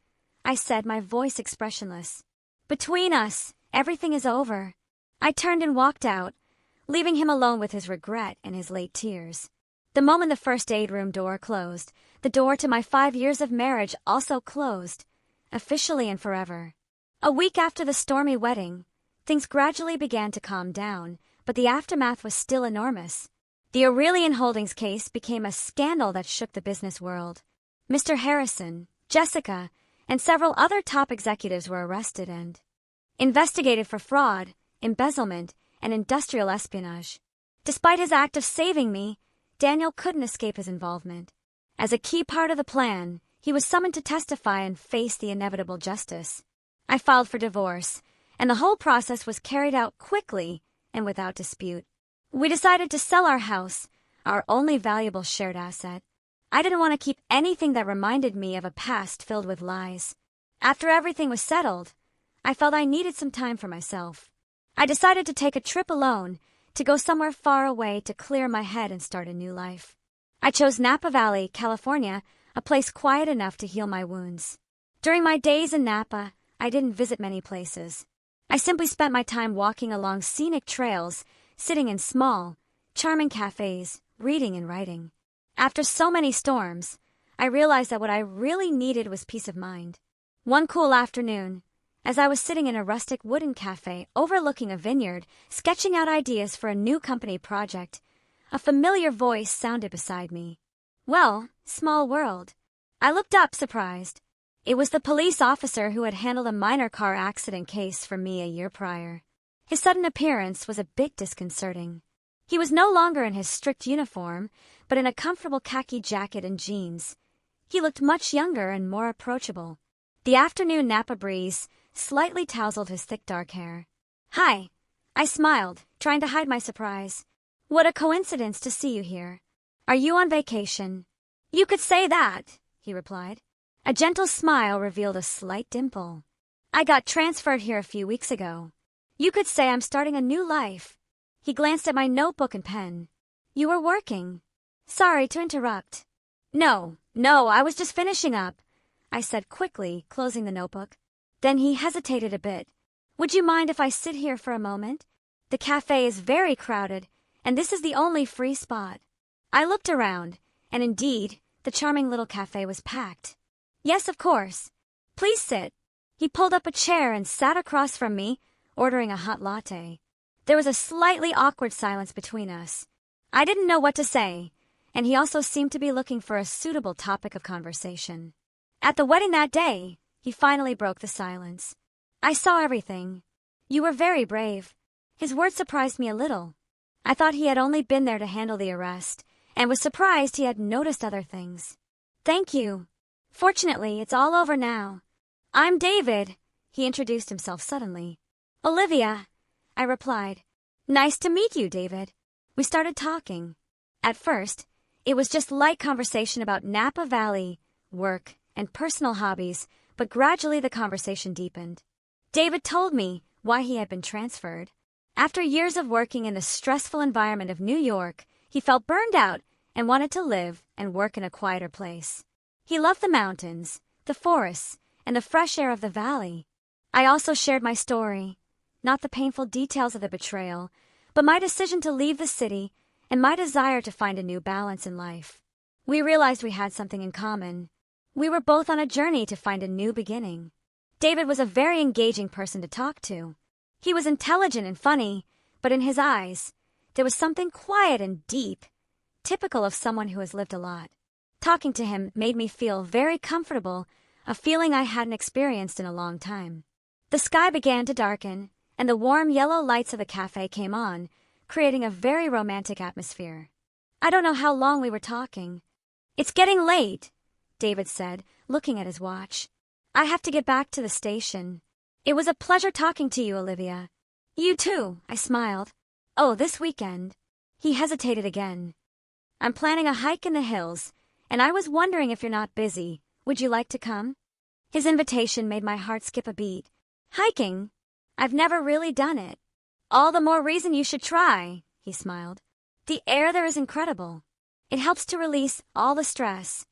I said, my voice expressionless. Between us, everything is over. I turned and walked out, leaving him alone with his regret and his late tears. The moment the first aid room door closed, the door to my 5 years of marriage also closed, officially and forever. A week after the stormy wedding, things gradually began to calm down, but the aftermath was still enormous. The Aurelian Holdings case became a scandal that shook the business world. Mr. Harrison, Jessica, and several other top executives were arrested and investigated for fraud, embezzlement, and industrial espionage. Despite his act of saving me, Daniel couldn't escape his involvement. As a key part of the plan, he was summoned to testify and face the inevitable justice. I filed for divorce, and the whole process was carried out quickly and without dispute. We decided to sell our house, our only valuable shared asset. I didn't want to keep anything that reminded me of a past filled with lies. After everything was settled, I felt I needed some time for myself. I decided to take a trip alone, to go somewhere far away to clear my head and start a new life. I chose Napa Valley, California, a place quiet enough to heal my wounds. During my days in Napa, I didn't visit many places. I I simply spent my time walking along scenic trails, sitting in small, charming cafes, reading and writing. After so many storms, I realized that what I really needed was peace of mind. One cool afternoon, as I was sitting in a rustic wooden cafe overlooking a vineyard, sketching out ideas for a new company project, a familiar voice sounded beside me. Well, small world. I looked up, surprised. It was the police officer who had handled a minor car accident case for me a year prior. His sudden appearance was a bit disconcerting. He was no longer in his strict uniform, but in a comfortable khaki jacket and jeans. He looked much younger and more approachable. The afternoon Napa breeze slightly tousled his thick dark hair. "Hi," I smiled, trying to hide my surprise. "What a coincidence to see you here. Are you on vacation?" "You could say that," he replied. A gentle smile revealed a slight dimple. "I got transferred here a few weeks ago. You could say I'm starting a new life." He glanced at my notebook and pen. "You were working." "Sorry to interrupt." No, I was just finishing up," I said quickly, closing the notebook. Then he hesitated a bit. "Would you mind if I sit here for a moment? The cafe is very crowded, and this is the only free spot." I looked around, and indeed, the charming little cafe was packed. "Yes, of course. Please sit." He pulled up a chair and sat across from me, ordering a hot latte. There was a slightly awkward silence between us. I didn't know what to say, and he also seemed to be looking for a suitable topic of conversation. "At the wedding that day," he finally broke the silence. "I saw everything. You were very brave." His words surprised me a little. I thought he had only been there to handle the arrest, and was surprised he had noticed other things. "Thank you. Fortunately, it's all over now. I'm David," he introduced himself suddenly. "Olivia," I replied. "Nice to meet you, David." We started talking. At first, it was just light conversation about Napa Valley, work, and personal hobbies, but gradually the conversation deepened. David told me why he had been transferred. After years of working in the stressful environment of New York, he felt burned out and wanted to live and work in a quieter place. He loved the mountains, the forests, and the fresh air of the valley. I also shared my story, not the painful details of the betrayal, but my decision to leave the city and my desire to find a new balance in life. We realized we had something in common. We were both on a journey to find a new beginning. David was a very engaging person to talk to. He was intelligent and funny, but in his eyes, there was something quiet and deep, typical of someone who has lived a lot. Talking to him made me feel very comfortable, a feeling I hadn't experienced in a long time. The sky began to darken, and the warm yellow lights of the cafe came on, creating a very romantic atmosphere. I don't know how long we were talking. "It's getting late," David said, looking at his watch. "I have to get back to the station." "It was a pleasure talking to you, Olivia." "You too," I smiled. "Oh, this weekend." He hesitated again. "I'm planning a hike in the hills, and I was wondering if you're not busy. Would you like to come?" His invitation made my heart skip a beat. "Hiking? I've never really done it." "All the more reason you should try," he smiled. "The air there is incredible. It helps to release all the stress."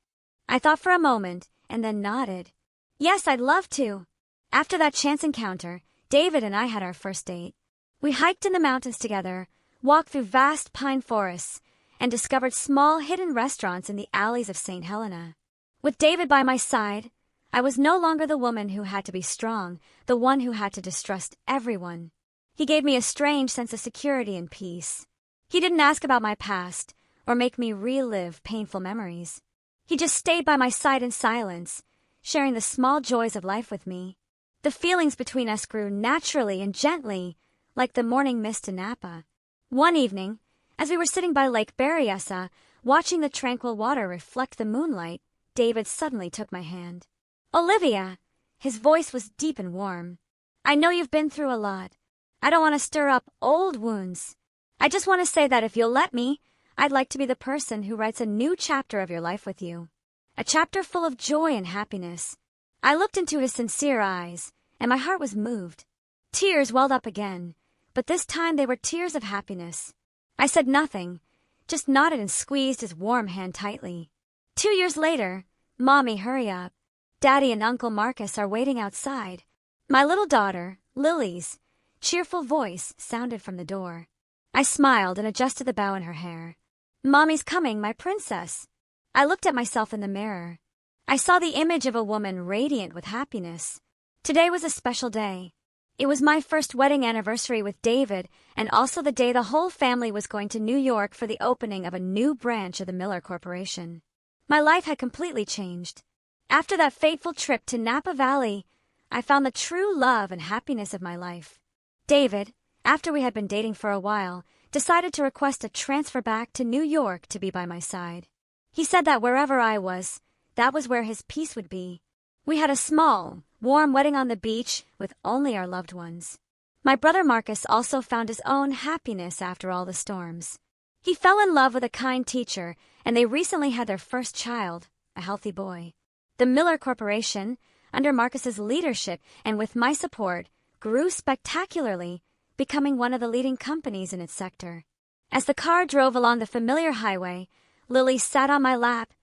I thought for a moment and then nodded. "Yes, I'd love to." After that chance encounter, David and I had our first date. We hiked in the mountains together, walked through vast pine forests, and discovered small hidden restaurants in the alleys of St. Helena. With David by my side, I was no longer the woman who had to be strong, the one who had to distrust everyone. He gave me a strange sense of security and peace. He didn't ask about my past or make me relive painful memories. He just stayed by my side in silence, sharing the small joys of life with me. The feelings between us grew naturally and gently, like the morning mist in Napa. One evening, as we were sitting by Lake Berryessa, watching the tranquil water reflect the moonlight, David suddenly took my hand. "Olivia," his voice was deep and warm. "I know you've been through a lot. I don't want to stir up old wounds. I just want to say that if you'll let me, I'd like to be the person who writes a new chapter of your life with you. A chapter full of joy and happiness." I looked into his sincere eyes, and my heart was moved. Tears welled up again, but this time they were tears of happiness. I said nothing, just nodded and squeezed his warm hand tightly. 2 years later, "Mommy, hurry up. Daddy and Uncle Marcus are waiting outside. My little daughter, Lily's cheerful voice sounded from the door. I smiled and adjusted the bow in her hair. "Mommy's coming, my princess." I looked at myself in the mirror. I saw the image of a woman radiant with happiness. Today was a special day. It was my first wedding anniversary with David, and also the day the whole family was going to New York for the opening of a new branch of the Miller Corporation. My life had completely changed. After that fateful trip to Napa Valley, I found the true love and happiness of my life. David, after we had been dating for a while, decided to request a transfer back to New York to be by my side. He said that wherever I was, that was where his peace would be. We had a small, warm wedding on the beach with only our loved ones. My brother Marcus also found his own happiness after all the storms. He fell in love with a kind teacher, and they recently had their first child, a healthy boy. The Miller Corporation, under Marcus's leadership and with my support, grew spectacularly, becoming one of the leading companies in its sector. As the car drove along the familiar highway, Lily sat on my lap,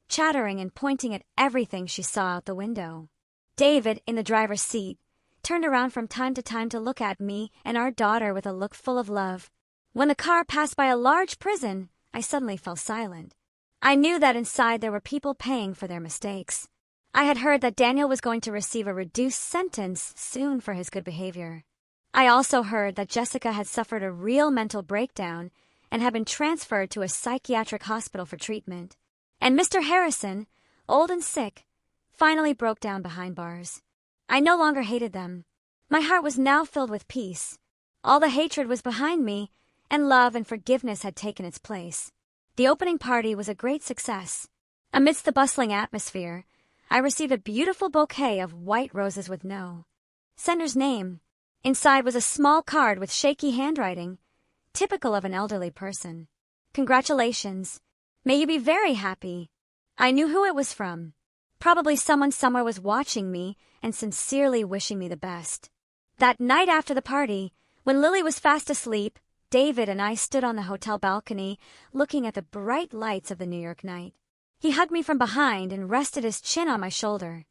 chattering and pointing at everything she saw out the window. David, in the driver's seat, turned around from time to time to look at me and our daughter with a look full of love. When the car passed by a large prison, I suddenly fell silent. I knew that inside there were people paying for their mistakes. I had heard that Daniel was going to receive a reduced sentence soon for his good behavior. I also heard that Jessica had suffered a real mental breakdown and had been transferred to a psychiatric hospital for treatment. And Mr. Harrison, old and sick, finally broke down behind bars. I no longer hated them. My heart was now filled with peace. All the hatred was behind me, and love and forgiveness had taken its place. The opening party was a great success. Amidst the bustling atmosphere, I received a beautiful bouquet of white roses with no sender's name. Inside was a small card with shaky handwriting, typical of an elderly person. "Congratulations. May you be very happy." I knew who it was from. Probably someone somewhere was watching me and sincerely wishing me the best. That night after the party, when Lily was fast asleep, David and I stood on the hotel balcony looking at the bright lights of the New York night. He hugged me from behind and rested his chin on my shoulder.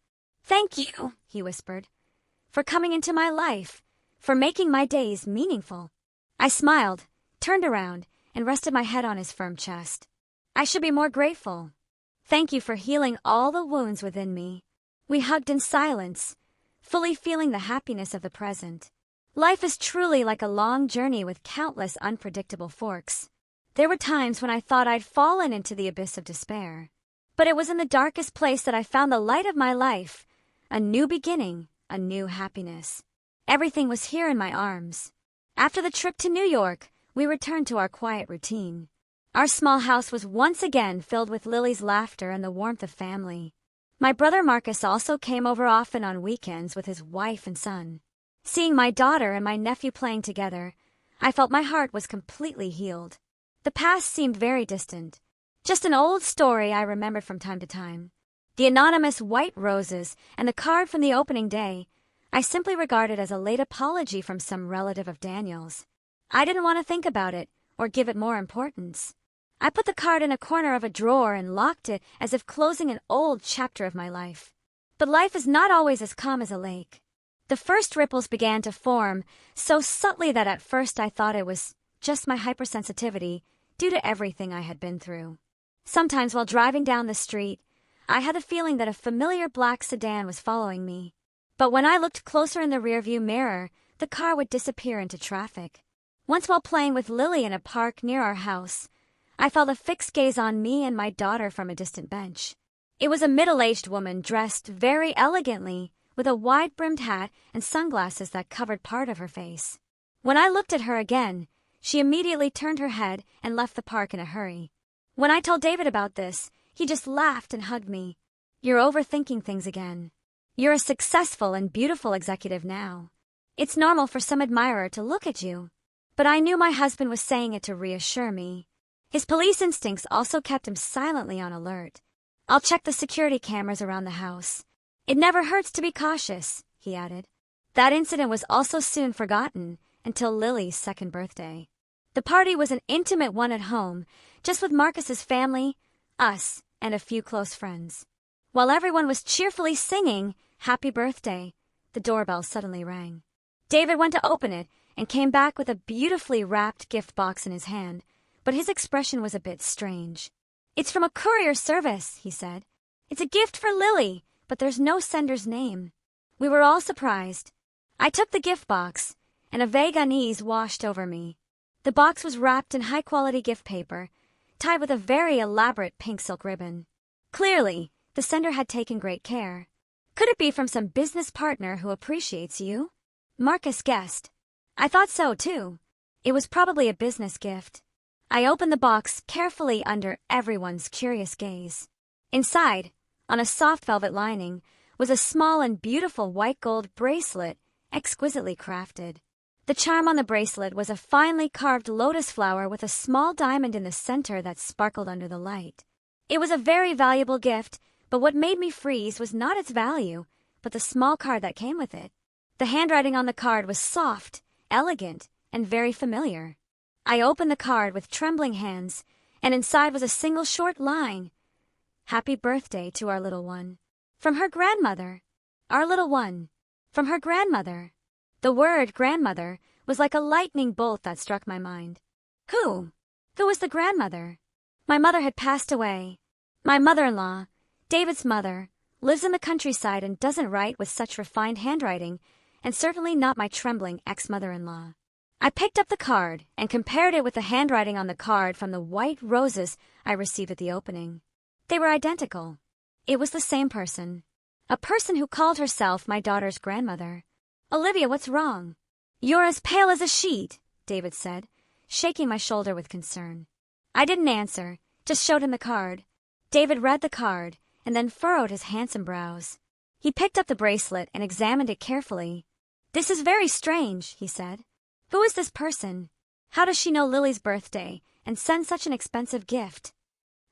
"Thank you," he whispered, "for coming into my life, for making my days meaningful." I smiled, turned around, and rested my head on his firm chest. "I should be more grateful. Thank you for healing all the wounds within me." We hugged in silence, fully feeling the happiness of the present. Life is truly like a long journey with countless unpredictable forks. There were times when I thought I'd fallen into the abyss of despair. But it was in the darkest place that I found the light of my life, a new beginning, a new happiness. Everything was here in my arms. After the trip to New York, we returned to our quiet routine. Our small house was once again filled with Lily's laughter and the warmth of family. My brother Marcus also came over often on weekends with his wife and son. Seeing my daughter and my nephew playing together, I felt my heart was completely healed. The past seemed very distant. Just an old story I remembered from time to time. The anonymous white roses and the card from the opening day, I simply regarded as a late apology from some relative of Daniel's. I didn't want to think about it or give it more importance. I put the card in a corner of a drawer and locked it as if closing an old chapter of my life. But life is not always as calm as a lake. The first ripples began to form, so subtly that at first I thought it was just my hypersensitivity due to everything I had been through. Sometimes while driving down the street, I had the feeling that a familiar black sedan was following me. But when I looked closer in the rearview mirror, the car would disappear into traffic. Once while playing with Lily in a park near our house, I felt a fixed gaze on me and my daughter from a distant bench. It was a middle-aged woman dressed very elegantly, with a wide-brimmed hat and sunglasses that covered part of her face. When I looked at her again, she immediately turned her head and left the park in a hurry. When I told David about this, he just laughed and hugged me. "You're overthinking things again. You're a successful and beautiful executive now. It's normal for some admirer to look at you." But I knew my husband was saying it to reassure me. His police instincts also kept him silently on alert. "I'll check the security cameras around the house. It never hurts to be cautious," he added. That incident was also soon forgotten until Lily's second birthday. The party was an intimate one at home, just with Marcus's family, us, and a few close friends. While everyone was cheerfully singing "Happy Birthday," the doorbell suddenly rang. David went to open it and came back with a beautifully wrapped gift box in his hand, but his expression was a bit strange. "It's from a courier service," he said. "It's a gift for Lily, but there's no sender's name." We were all surprised. I took the gift box, and a vague unease washed over me. The box was wrapped in high-quality gift paper, tied with a very elaborate pink silk ribbon. Clearly, the sender had taken great care. "Could it be from some business partner who appreciates you?" Marcus guessed. I thought so, too. It was probably a business gift. I opened the box carefully under everyone's curious gaze. Inside, on a soft velvet lining, was a small and beautiful white gold bracelet, exquisitely crafted. The charm on the bracelet was a finely carved lotus flower with a small diamond in the center that sparkled under the light. It was a very valuable gift, but what made me freeze was not its value, but the small card that came with it. The handwriting on the card was soft, elegant, and very familiar. I opened the card with trembling hands, and inside was a single short line. "Happy birthday to our little one. From her grandmother. Our little one. From her grandmother." The word grandmother was like a lightning bolt that struck my mind. Who was the grandmother? My mother had passed away. My mother-in-law, David's mother, lives in the countryside and doesn't write with such refined handwriting, and certainly not my trembling ex-mother-in-law. I picked up the card and compared it with the handwriting on the card from the white roses I received at the opening. They were identical. It was the same person. A person who called herself my daughter's grandmother. "Olivia, what's wrong?" "You're as pale as a sheet," David said, shaking my shoulder with concern. I didn't answer, just showed him the card. David read the card and then furrowed his handsome brows. He picked up the bracelet and examined it carefully. "This is very strange," he said. "Who is this person? How does she know Lily's birthday and send such an expensive gift?"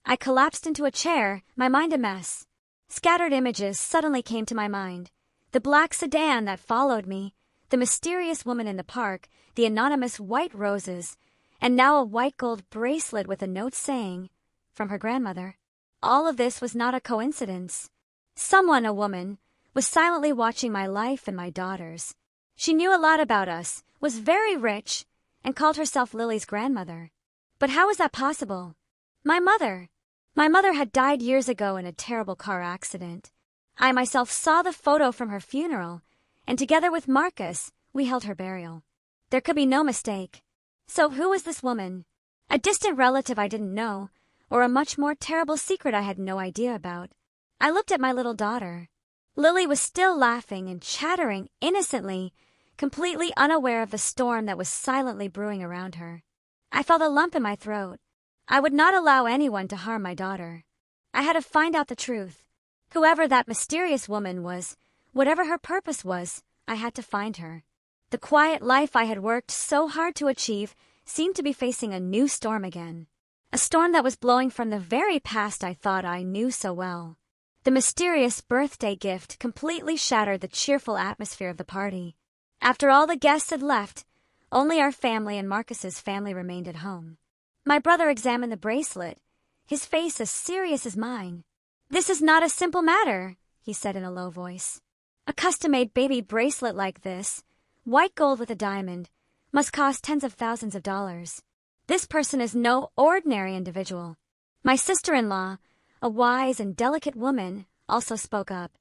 I collapsed into a chair, my mind a mess. Scattered images suddenly came to my mind. The black sedan that followed me, the mysterious woman in the park, the anonymous white roses, and now a white gold bracelet with a note saying, "From her grandmother." All of this was not a coincidence. Someone, a woman, was silently watching my life and my daughter's. She knew a lot about us, was very rich, and called herself Lily's grandmother. But how was that possible? My mother had died years ago in a terrible car accident. I myself saw the photo from her funeral, and together with Marcus, we held her burial. There could be no mistake. So who was this woman? A distant relative I didn't know, or a much more terrible secret I had no idea about? I looked at my little daughter. Lily was still laughing and chattering innocently, completely unaware of the storm that was silently brewing around her. I felt a lump in my throat. I would not allow anyone to harm my daughter. I had to find out the truth. Whoever that mysterious woman was, whatever her purpose was, I had to find her. The quiet life I had worked so hard to achieve seemed to be facing a new storm again. A storm that was blowing from the very past I thought I knew so well. The mysterious birthday gift completely shattered the cheerful atmosphere of the party. After all the guests had left, only our family and Marcus's family remained at home. My brother examined the bracelet, his face as serious as mine. "This is not a simple matter," he said in a low voice. "A custom-made baby bracelet like this, white gold with a diamond, must cost tens of thousands of dollars. This person is no ordinary individual." My sister-in-law, a wise and delicate woman, also spoke up.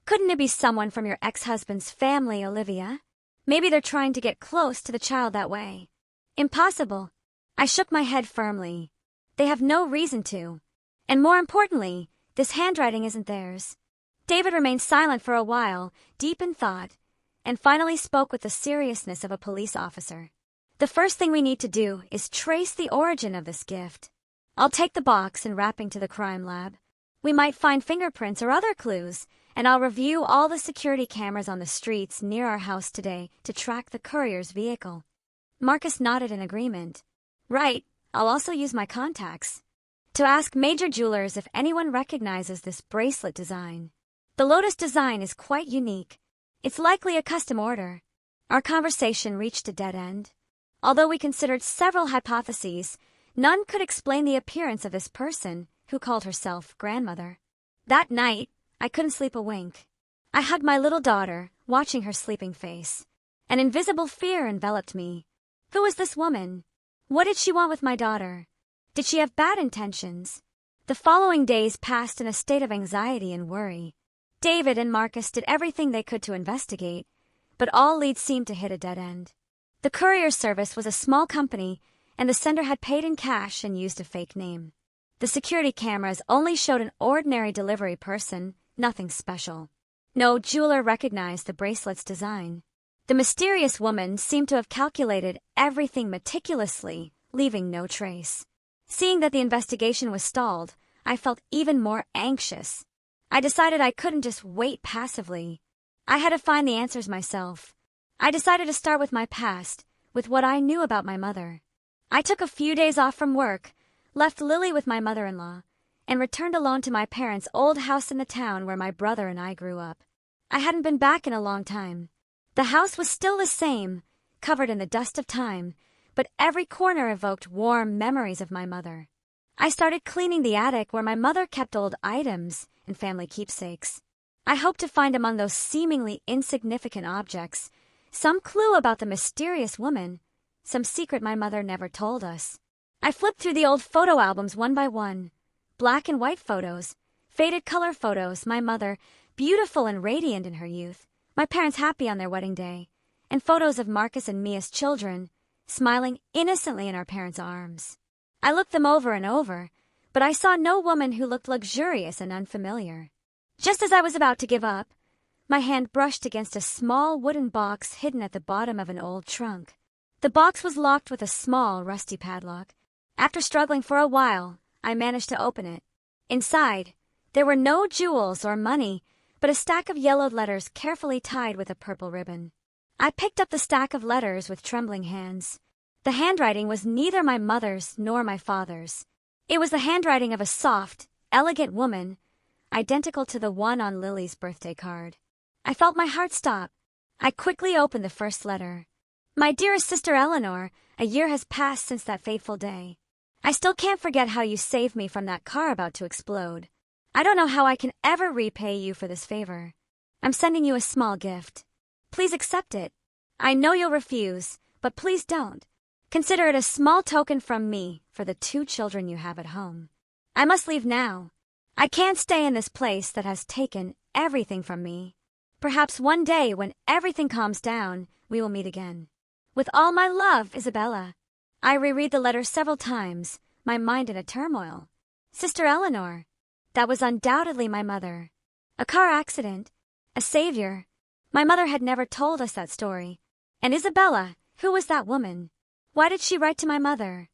"Couldn't it be someone from your ex-husband's family, Olivia? Maybe they're trying to get close to the child that way." "Impossible." I shook my head firmly. "They have no reason to. And more importantly, this handwriting isn't theirs." David remained silent for a while, deep in thought, and finally spoke with the seriousness of a police officer. "The first thing we need to do is trace the origin of this gift. I'll take the box and wrapping to the crime lab. We might find fingerprints or other clues, and I'll review all the security cameras on the streets near our house today to track the courier's vehicle." Marcus nodded in agreement. "Right, I'll also use my contacts to ask major jewelers if anyone recognizes this bracelet design. The lotus design is quite unique. It's likely a custom order." Our conversation reached a dead end. Although we considered several hypotheses, none could explain the appearance of this person who called herself grandmother. That night, I couldn't sleep a wink. I hugged my little daughter, watching her sleeping face. An invisible fear enveloped me. Who was this woman? What did she want with my daughter? Did she have bad intentions? The following days passed in a state of anxiety and worry. David and Marcus did everything they could to investigate, but all leads seemed to hit a dead end. The courier service was a small company, and the sender had paid in cash and used a fake name. The security cameras only showed an ordinary delivery person, nothing special. No jeweler recognized the bracelet's design. The mysterious woman seemed to have calculated everything meticulously, leaving no trace. Seeing that the investigation was stalled, I felt even more anxious. I decided I couldn't just wait passively. I had to find the answers myself. I decided to start with my past, with what I knew about my mother. I took a few days off from work, left Lily with my mother-in-law, and returned alone to my parents' old house in the town where my brother and I grew up. I hadn't been back in a long time. The house was still the same, covered in the dust of time, but every corner evoked warm memories of my mother. I started cleaning the attic where my mother kept old items and family keepsakes. I hoped to find among those seemingly insignificant objects some clue about the mysterious woman, some secret my mother never told us. I flipped through the old photo albums one by one. Black and white photos, faded color photos, my mother, beautiful and radiant in her youth, my parents happy on their wedding day, and photos of Marcus and me as children, smiling innocently in our parents' arms. I looked them over and over, but I saw no woman who looked luxurious and unfamiliar. Just as I was about to give up, my hand brushed against a small wooden box hidden at the bottom of an old trunk. The box was locked with a small, rusty padlock. After struggling for a while, I managed to open it. Inside, there were no jewels or money, but a stack of yellowed letters carefully tied with a purple ribbon. I picked up the stack of letters with trembling hands. The handwriting was neither my mother's nor my father's. It was the handwriting of a soft, elegant woman, identical to the one on Lily's birthday card. I felt my heart stop. I quickly opened the first letter. My dearest sister Eleanor, a year has passed since that fateful day. I still can't forget how you saved me from that car about to explode. I don't know how I can ever repay you for this favor. I'm sending you a small gift. Please accept it. I know you'll refuse, but please don't. Consider it a small token from me for the 2 children you have at home. I must leave now. I can't stay in this place that has taken everything from me. Perhaps one day when everything calms down, we will meet again. With all my love, Isabella. I reread the letter several times, my mind in a turmoil. Sister Eleanor. That was undoubtedly my mother. A car accident. A savior. My mother had never told us that story. And Isabella, who was that woman? Why did she write to my mother?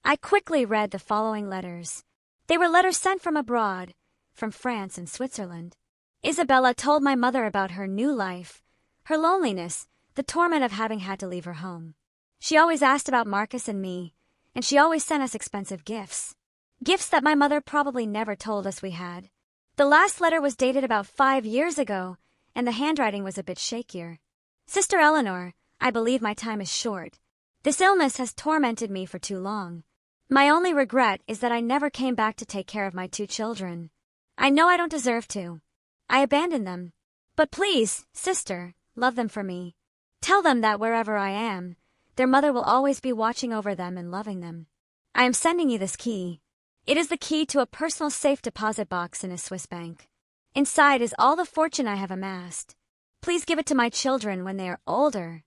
I quickly read the following letters. They were letters sent from abroad, from France and Switzerland. Isabella told my mother about her new life, her loneliness, the torment of having had to leave her home. She always asked about Marcus and me, and she always sent us expensive gifts. Gifts that my mother probably never told us we had. The last letter was dated about 5 years ago, and the handwriting was a bit shakier. Sister Eleanor, I believe my time is short. This illness has tormented me for too long. My only regret is that I never came back to take care of my 2 children. I know I don't deserve to. I abandoned them. But please, sister, love them for me. Tell them that wherever I am, their mother will always be watching over them and loving them. I am sending you this key. It is the key to a personal safe deposit box in a Swiss bank. Inside is all the fortune I have amassed. Please give it to my children when they are older.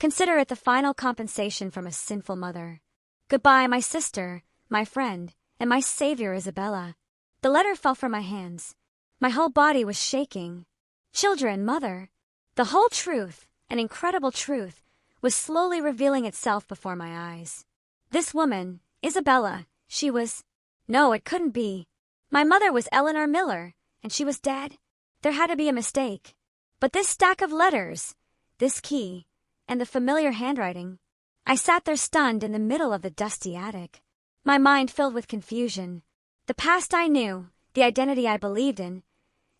Consider it the final compensation from a sinful mother. Goodbye, my sister, my friend, and my savior Isabella. The letter fell from my hands. My whole body was shaking. Children, mother. The whole truth, an incredible truth, was slowly revealing itself before my eyes. This woman, Isabella, she was... No, it couldn't be. My mother was Eleanor Miller, and she was dead. There had to be a mistake. But this stack of letters, this key, and the familiar handwriting. I sat there stunned in the middle of the dusty attic. My mind filled with confusion. The past I knew, the identity I believed in,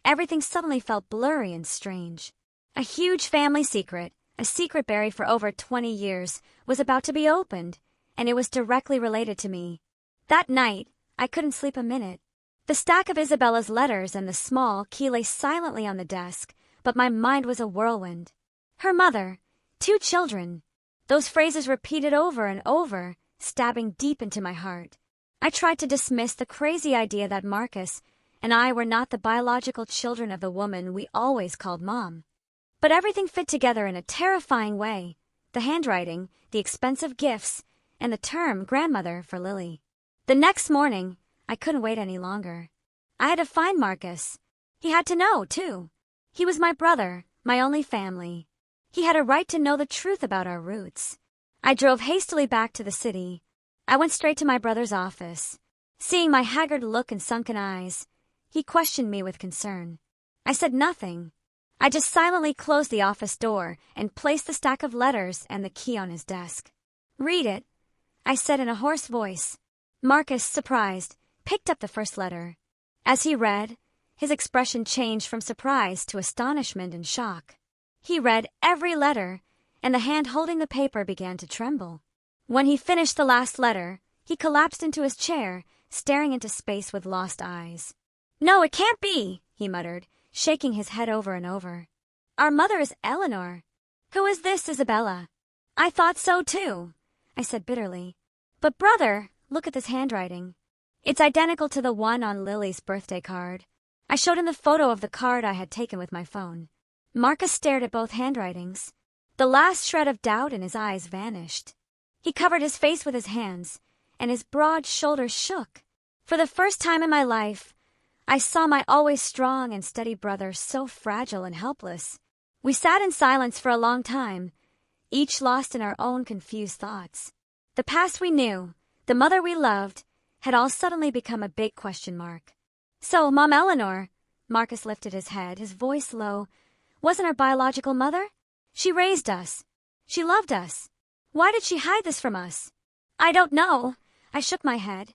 everything suddenly felt blurry and strange. A huge family secret, a secret buried for over 20 years, was about to be opened, and it was directly related to me. That night, I couldn't sleep a minute. The stack of Isabella's letters and the small key lay silently on the desk, but my mind was a whirlwind. Her mother, 2 children. Those phrases repeated over and over, stabbing deep into my heart. I tried to dismiss the crazy idea that Marcus and I were not the biological children of the woman we always called Mom. But everything fit together in a terrifying way. The handwriting, the expensive gifts, and the term grandmother for Lily. The next morning, I couldn't wait any longer. I had to find Marcus. He had to know, too. He was my brother, my only family. He had a right to know the truth about our roots. I drove hastily back to the city. I went straight to my brother's office. Seeing my haggard look and sunken eyes, he questioned me with concern. I said nothing. I just silently closed the office door and placed the stack of letters and the key on his desk. "Read it," I said in a hoarse voice. Marcus, surprised, picked up the first letter. As he read, his expression changed from surprise to astonishment and shock. He read every letter, and the hand holding the paper began to tremble. When he finished the last letter, he collapsed into his chair, staring into space with lost eyes. "No, it can't be," he muttered, shaking his head over and over. "Our mother is Eleanor. Who is this Isabella?" "I thought so too," I said bitterly. "But brother, look at this handwriting. It's identical to the one on Lily's birthday card." I showed him the photo of the card I had taken with my phone. Marcus stared at both handwritings. The last shred of doubt in his eyes vanished. He covered his face with his hands, and his broad shoulders shook. For the first time in my life, I saw my always strong and steady brother so fragile and helpless. We sat in silence for a long time, each lost in our own confused thoughts. The past we knew, the mother we loved, had all suddenly become a big question mark. "So, Mom Eleanor," Marcus lifted his head, his voice low, "wasn't our biological mother? She raised us. She loved us. Why did she hide this from us?" "I don't know," I shook my head.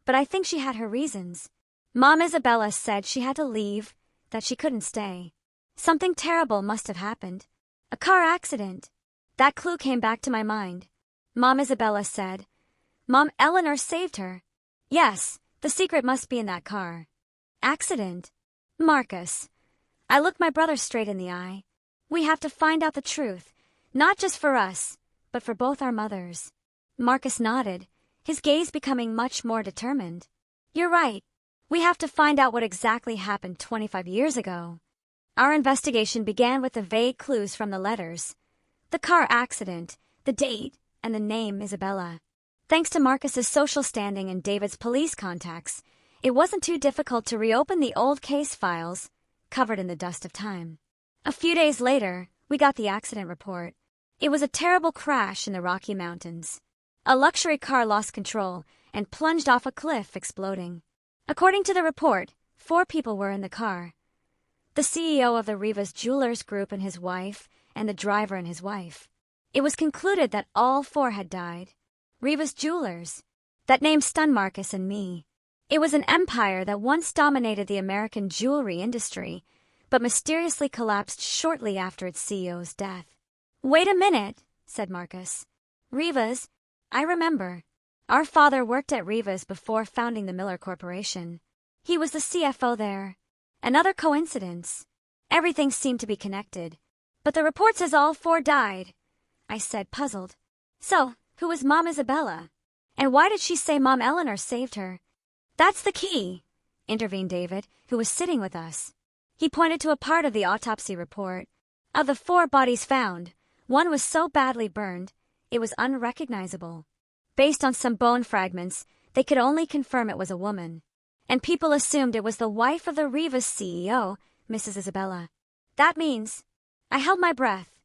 "But I think she had her reasons. Mom Isabella said she had to leave, that she couldn't stay. Something terrible must have happened. A car accident." That clue came back to my mind. Mom Isabella said, "Mom Eleanor saved her." Yes, the secret must be in that car. Accident. Marcus. I looked my brother straight in the eye. We have to find out the truth, not just for us, but for both our mothers. Marcus nodded, his gaze becoming much more determined. "You're right. We have to find out what exactly happened 25 years ago." Our investigation began with the vague clues from the letters. The car accident, the date, and the name Isabella. Thanks to Marcus's social standing and David's police contacts, it wasn't too difficult to reopen the old case files, covered in the dust of time. A few days later, we got the accident report. It was a terrible crash in the Rocky Mountains. A luxury car lost control and plunged off a cliff, exploding. According to the report, 4 people were in the car. The CEO of the Rivas Jewelers Group and his wife, and the driver and his wife. It was concluded that all 4 had died. Rivas Jewelers. That name stunned Marcus and me. It was an empire that once dominated the American jewelry industry, but mysteriously collapsed shortly after its CEO's death. "Wait a minute," said Marcus. "Rivas, I remember. Our father worked at Rivas before founding the Miller Corporation. He was the CFO there. Another coincidence. Everything seemed to be connected. But the report says all 4 died," I said, puzzled. "So, who was Mom Isabella? And why did she say Mom Eleanor saved her?" "That's the key," intervened David, who was sitting with us. He pointed to a part of the autopsy report. Of the 4 bodies found, one was so badly burned, it was unrecognizable. Based on some bone fragments, they could only confirm it was a woman. And people assumed it was the wife of the Rivas CEO, Mrs. Isabella. That means, I held my breath,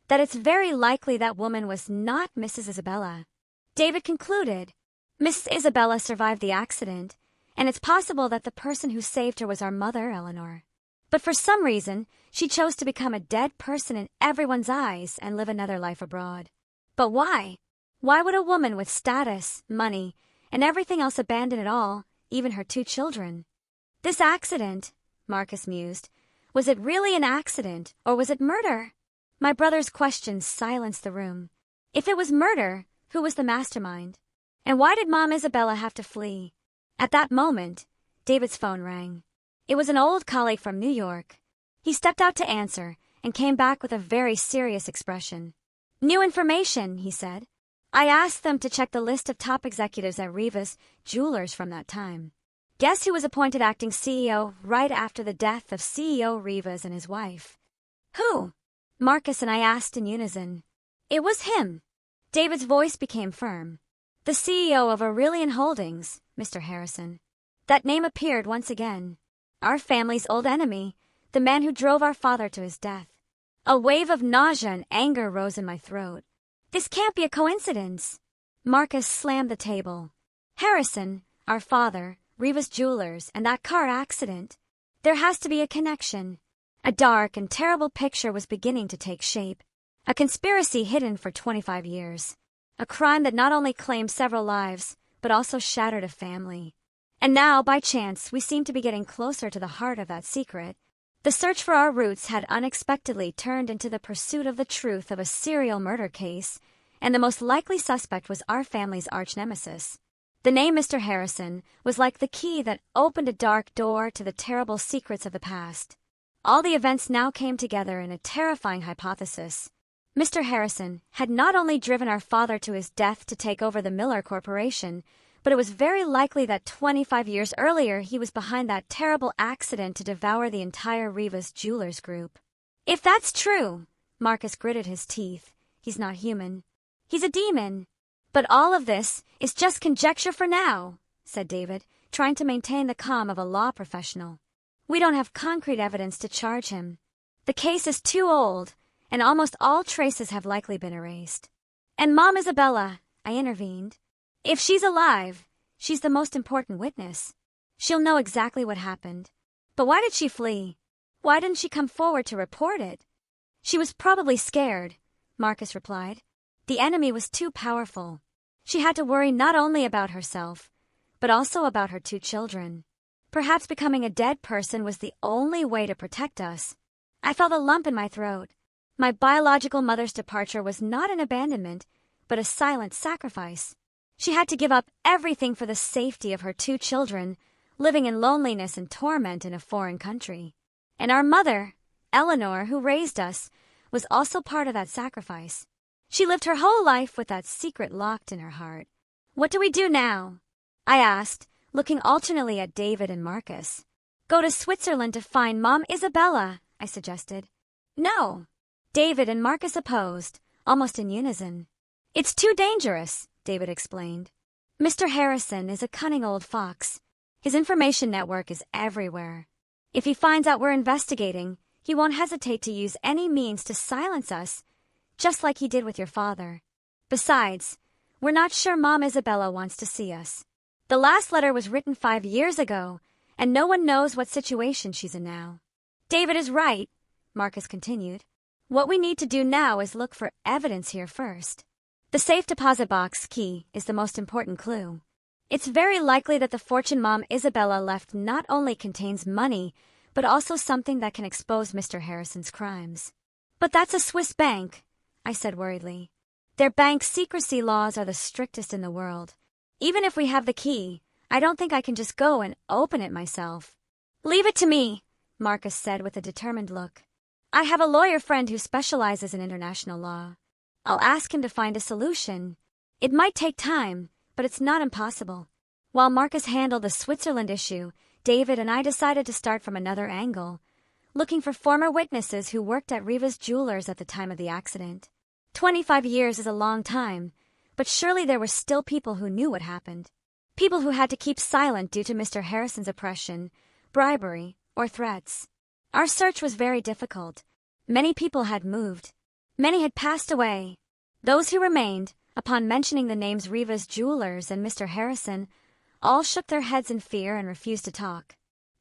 that it's very likely that woman was not Mrs. Isabella. David concluded, "Mrs. Isabella survived the accident, and it's possible that the person who saved her was our mother, Eleanor. But for some reason, she chose to become a dead person in everyone's eyes and live another life abroad. But why? Why would a woman with status, money, and everything else abandon it all, even her 2 children? This accident," Marcus mused, "was it really an accident, or was it murder?" My brother's questions silenced the room. If it was murder, who was the mastermind? And why did Mom Isabella have to flee? At that moment, David's phone rang. It was an old colleague from New York. He stepped out to answer, and came back with a very serious expression. "New information," he said. "I asked them to check the list of top executives at Rivas Jewelers from that time. Guess who was appointed acting CEO right after the death of CEO Rivas and his wife?" "Who?" Marcus and I asked in unison. "It was him." David's voice became firm. "The CEO of Aurelian Holdings, Mr. Harrison." That name appeared once again. Our family's old enemy, the man who drove our father to his death. A wave of nausea and anger rose in my throat. "This can't be a coincidence." Marcus slammed the table. "Harrison, our father, Rivas Jewelers, and that car accident. There has to be a connection." A dark and terrible picture was beginning to take shape. A conspiracy hidden for 25 years. A crime that not only claimed several lives, but also shattered a family. And now, by chance, we seemed to be getting closer to the heart of that secret. The search for our roots had unexpectedly turned into the pursuit of the truth of a serial murder case, and the most likely suspect was our family's arch-nemesis. The name Mr. Harrison was like the key that opened a dark door to the terrible secrets of the past. All the events now came together in a terrifying hypothesis. Mr. Harrison had not only driven our father to his death to take over the Miller Corporation, but it was very likely that 25 years earlier he was behind that terrible accident to devour the entire Rivas Jewelers Group. "If that's true," Marcus gritted his teeth, "he's not human. He's a demon." "But all of this is just conjecture for now," said David, trying to maintain the calm of a law professional. "We don't have concrete evidence to charge him. The case is too old, and almost all traces have likely been erased." "And Mom Isabella," I intervened. "If she's alive, she's the most important witness. She'll know exactly what happened. But why did she flee? Why didn't she come forward to report it?" "She was probably scared," Marcus replied. "The enemy was too powerful. She had to worry not only about herself, but also about her 2 children. Perhaps becoming a dead person was the only way to protect us." I felt a lump in my throat. My biological mother's departure was not an abandonment, but a silent sacrifice. She had to give up everything for the safety of her 2 children, living in loneliness and torment in a foreign country. And our mother, Eleanor, who raised us, was also part of that sacrifice. She lived her whole life with that secret locked in her heart. "What do we do now?" I asked, looking alternately at David and Marcus. "Go to Switzerland to find Mom Isabella," I suggested. "No." David and Marcus opposed, almost in unison. "It's too dangerous," David explained. "Mr. Harrison is a cunning old fox. His information network is everywhere. If he finds out we're investigating, he won't hesitate to use any means to silence us, just like he did with your father. Besides, we're not sure Mom Isabella wants to see us. The last letter was written 5 years ago, and no one knows what situation she's in now." "David is right," Marcus continued. "What we need to do now is look for evidence here first. The safe deposit box key is the most important clue. It's very likely that the fortune Mom Isabella left not only contains money, but also something that can expose Mr. Harrison's crimes." "But that's a Swiss bank," I said worriedly. "Their bank secrecy laws are the strictest in the world. Even if we have the key, I don't think I can just go and open it myself." "Leave it to me," Marcus said with a determined look. "I have a lawyer friend who specializes in international law. I'll ask him to find a solution. It might take time, but it's not impossible." While Marcus handled the Switzerland issue, David and I decided to start from another angle, looking for former witnesses who worked at Rivas Jewelers at the time of the accident. 25 years is a long time, but surely there were still people who knew what happened. People who had to keep silent due to Mr. Harrison's oppression, bribery, or threats. Our search was very difficult. Many people had moved. Many had passed away. Those who remained, upon mentioning the names Rivas Jewelers and Mr. Harrison, all shook their heads in fear and refused to talk.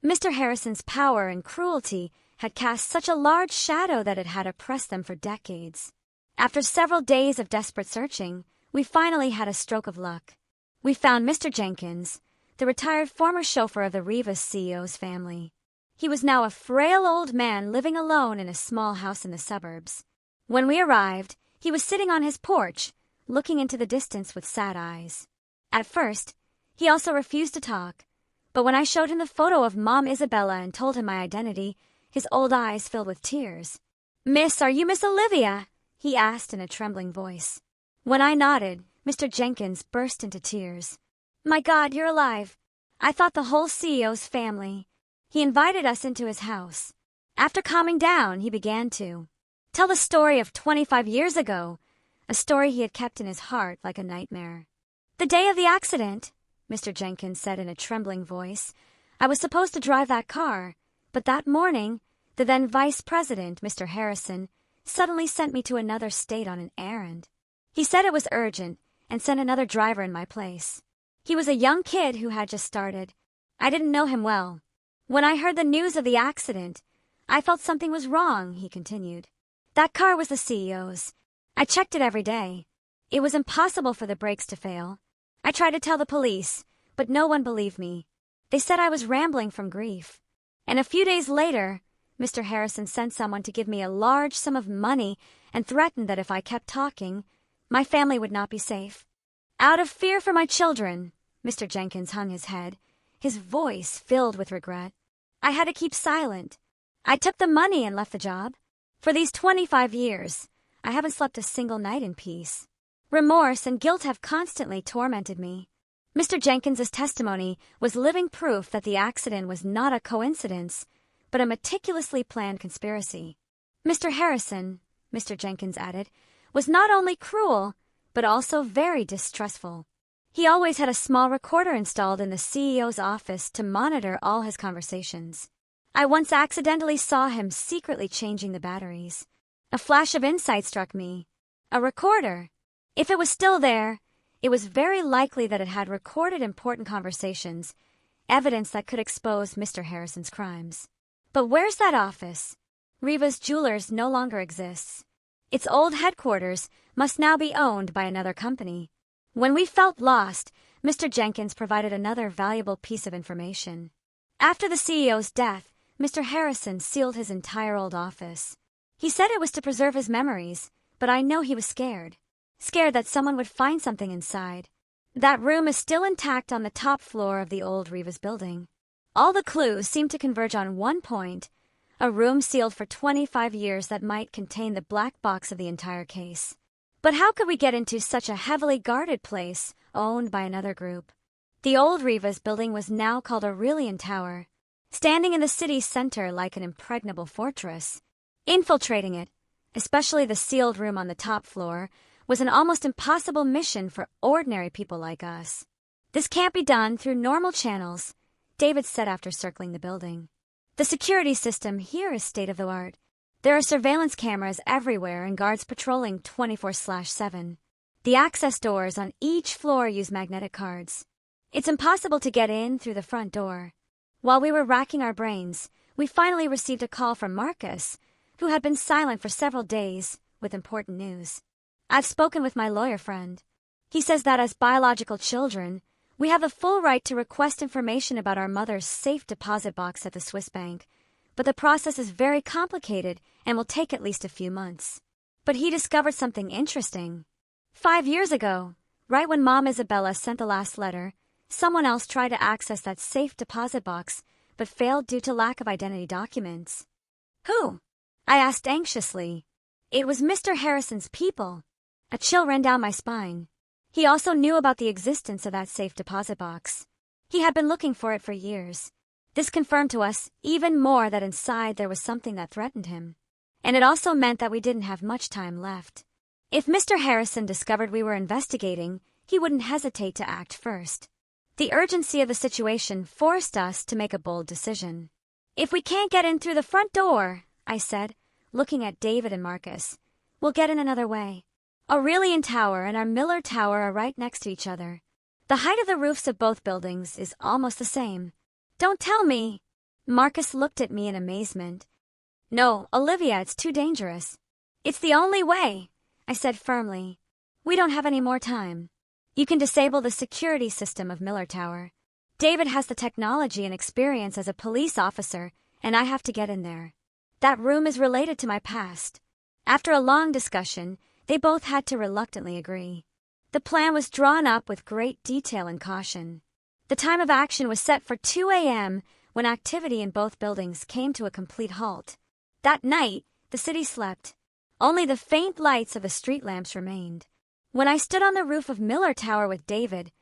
Mr. Harrison's power and cruelty had cast such a large shadow that it had oppressed them for decades. After several days of desperate searching, we finally had a stroke of luck. We found Mr. Jenkins, the retired former chauffeur of the Rivas CEO's family. He was now a frail old man living alone in a small house in the suburbs. When we arrived, he was sitting on his porch, looking into the distance with sad eyes. At first, he also refused to talk, but when I showed him the photo of Mom Isabella and told him my identity, his old eyes filled with tears. "Miss, are you Miss Olivia?" he asked in a trembling voice. When I nodded, Mr. Jenkins burst into tears. "My God, you're alive. I thought the whole CEO's family." He invited us into his house. After calming down, he began to tell the story of 25 years ago, a story he had kept in his heart like a nightmare. "The day of the accident," Mr. Jenkins said in a trembling voice, "I was supposed to drive that car, but that morning, the then Vice President, Mr. Harrison, suddenly sent me to another state on an errand. He said it was urgent and sent another driver in my place. He was a young kid who had just started. I didn't know him well. When I heard the news of the accident, I felt something was wrong," he continued. "That car was the CEO's. I checked it every day. It was impossible for the brakes to fail. I tried to tell the police, but no one believed me. They said I was rambling from grief. And a few days later, Mr. Harrison sent someone to give me a large sum of money and threatened that if I kept talking, my family would not be safe. Out of fear for my children," Mr. Jenkins hung his head, his voice filled with regret, "I had to keep silent. I took the money and left the job. For these 25 years, I haven't slept a single night in peace. Remorse and guilt have constantly tormented me." Mr. Jenkins's testimony was living proof that the accident was not a coincidence, but a meticulously planned conspiracy. "Mr. Harrison," Mr. Jenkins added, "was not only cruel, but also very distrustful. He always had a small recorder installed in the CEO's office to monitor all his conversations. I once accidentally saw him secretly changing the batteries. A flash of insight struck me. A recorder. If it was still there, it was very likely that it had recorded important conversations, evidence that could expose Mr. Harrison's crimes. But where's that office? Riva's Jewelers no longer exists. Its old headquarters must now be owned by another company. When we felt lost, Mr. Jenkins provided another valuable piece of information. After the CEO's death, Mr. Harrison sealed his entire old office. He said it was to preserve his memories, but I know he was scared. Scared that someone would find something inside. That room is still intact on the top floor of the old Riva's building. All the clues seem to converge on one point, a room sealed for 25 years that might contain the black box of the entire case. But how could we get into such a heavily guarded place, owned by another group? The old Riva's building was now called Aurelian Tower, standing in the city's center like an impregnable fortress. Infiltrating it, especially the sealed room on the top floor, was an almost impossible mission for ordinary people like us. "This can't be done through normal channels," David said after circling the building. "The security system here is state-of-the-art. There are surveillance cameras everywhere and guards patrolling 24/7. The access doors on each floor use magnetic cards. It's impossible to get in through the front door." While we were racking our brains, we finally received a call from Marcus, who had been silent for several days, with important news. "I've spoken with my lawyer friend. He says that as biological children, we have the full right to request information about our mother's safe deposit box at the Swiss bank, but the process is very complicated and will take at least a few months. But he discovered something interesting. 5 years ago, right when Mom Isabella sent the last letter, someone else tried to access that safe deposit box, but failed due to lack of identity documents." "Who?" I asked anxiously. "It was Mr. Harrison's people." A chill ran down my spine. He also knew about the existence of that safe deposit box. He had been looking for it for years. This confirmed to us even more that inside there was something that threatened him. And it also meant that we didn't have much time left. If Mr. Harrison discovered we were investigating, he wouldn't hesitate to act first. The urgency of the situation forced us to make a bold decision. "If we can't get in through the front door," I said, looking at David and Marcus, "we'll get in another way. Aurelian Tower and our Miller Tower are right next to each other. The height of the roofs of both buildings is almost the same." "Don't tell me!" Marcus looked at me in amazement. "No, Olivia, it's too dangerous." "It's the only way," I said firmly. "We don't have any more time. You can disable the security system of Miller Tower. David has the technology and experience as a police officer, and I have to get in there. That room is related to my past." After a long discussion, they both had to reluctantly agree. The plan was drawn up with great detail and caution. The time of action was set for 2 a.m. when activity in both buildings came to a complete halt. That night, The city slept. Only the faint lights of the street lamps remained. When I stood on the roof of Miller Tower with David,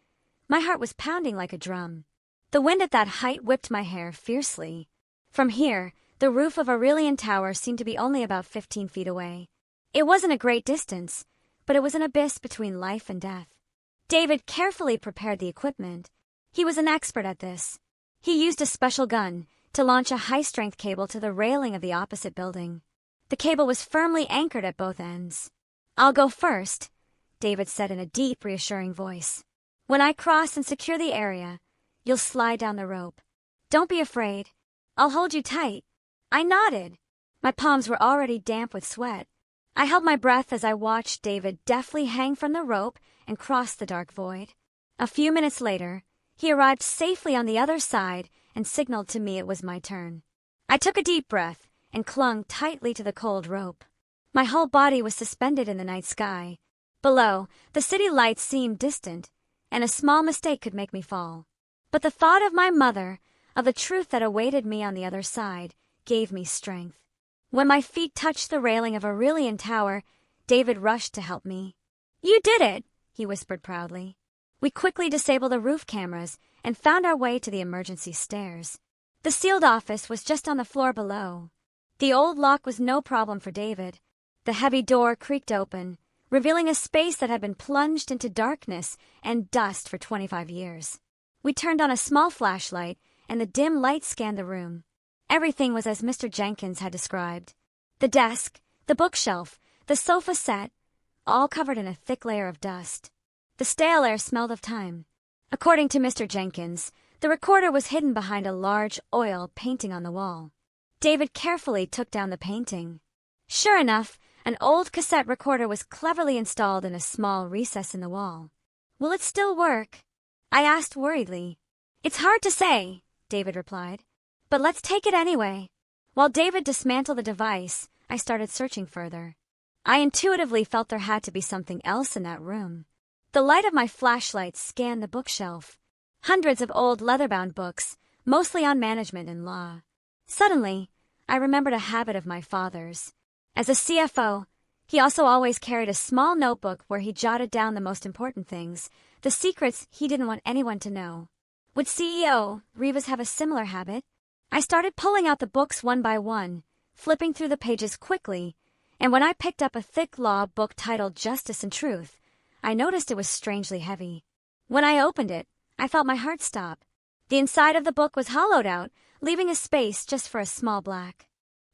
my heart was pounding like a drum. The wind at that height whipped my hair fiercely. From here, the roof of Aurelian Tower seemed to be only about 15 feet away. It wasn't a great distance, but it was an abyss between life and death. David carefully prepared the equipment. He was an expert at this. He used a special gun to launch a high-strength cable to the railing of the opposite building. The cable was firmly anchored at both ends. "I'll go first," David said in a deep, reassuring voice. "When I cross and secure the area, you'll slide down the rope. Don't be afraid. I'll hold you tight." I nodded. My palms were already damp with sweat. I held my breath as I watched David deftly hang from the rope and cross the dark void. A few minutes later, he arrived safely on the other side and signaled to me it was my turn. I took a deep breath and clung tightly to the cold rope. My whole body was suspended in the night sky. Below, the city lights seemed distant, and a small mistake could make me fall. But the thought of my mother, of the truth that awaited me on the other side, gave me strength. When my feet touched the railing of Aurelian Tower, David rushed to help me. "You did it," he whispered proudly. We quickly disabled the roof cameras and found our way to the emergency stairs. The sealed office was just on the floor below. The old lock was no problem for David. The heavy door creaked open, revealing a space that had been plunged into darkness and dust for 25 years. We turned on a small flashlight, and the dim light scanned the room. Everything was as Mr. Jenkins had described. The desk, the bookshelf, the sofa set, all covered in a thick layer of dust. The stale air smelled of time. According to Mr. Jenkins, the recorder was hidden behind a large oil painting on the wall. David carefully took down the painting. Sure enough, an old cassette recorder was cleverly installed in a small recess in the wall. "Will it still work?" I asked worriedly. "It's hard to say," David replied. "But let's take it anyway." While David dismantled the device, I started searching further. I intuitively felt there had to be something else in that room. The light of my flashlight scanned the bookshelf. Hundreds of old leather-bound books, mostly on management and law. Suddenly, I remembered a habit of my father's. As a CFO, he also always carried a small notebook where he jotted down the most important things, the secrets he didn't want anyone to know. Would CEO Rivas have a similar habit? I started pulling out the books one by one, flipping through the pages quickly, and when I picked up a thick law book titled Justice and Truth, I noticed it was strangely heavy. When I opened it, I felt my heart stop. The inside of the book was hollowed out, leaving a space just for a small black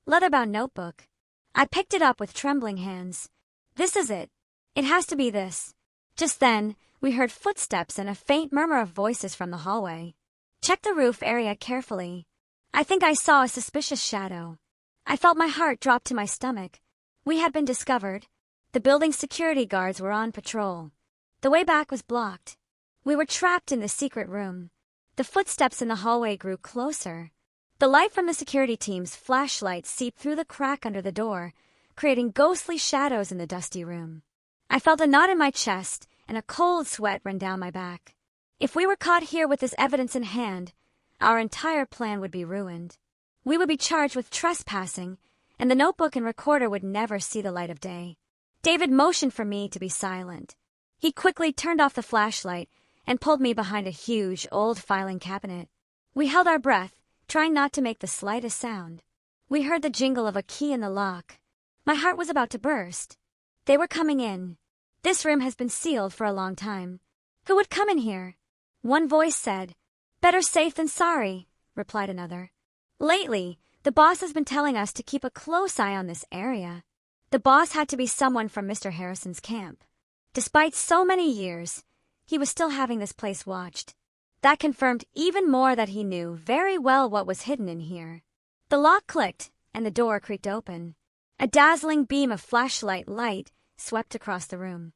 leather-bound notebook. I picked it up with trembling hands. "This is it. It has to be this." Just then, we heard footsteps and a faint murmur of voices from the hallway. Check the roof area carefully. I think I saw a suspicious shadow. I felt my heart drop to my stomach. We had been discovered. The building's security guards were on patrol. The way back was blocked. We were trapped in the secret room. The footsteps in the hallway grew closer. The light from the security team's flashlight seeped through the crack under the door, creating ghostly shadows in the dusty room. I felt a knot in my chest, and a cold sweat ran down my back. If we were caught here with this evidence in hand, our entire plan would be ruined. We would be charged with trespassing, and the notebook and recorder would never see the light of day. David motioned for me to be silent. He quickly turned off the flashlight and pulled me behind a huge, old filing cabinet. We held our breath, trying not to make the slightest sound. We heard the jingle of a key in the lock. My heart was about to burst. They were coming in. "This room has been sealed for a long time. Who would come in here?" One voice said. "Better safe than sorry," replied another. "Lately, the boss has been telling us to keep a close eye on this area." The boss had to be someone from Mr. Harrison's camp. Despite so many years, he was still having this place watched. That confirmed even more that he knew very well what was hidden in here. The lock clicked, and the door creaked open. A dazzling beam of flashlight light swept across the room.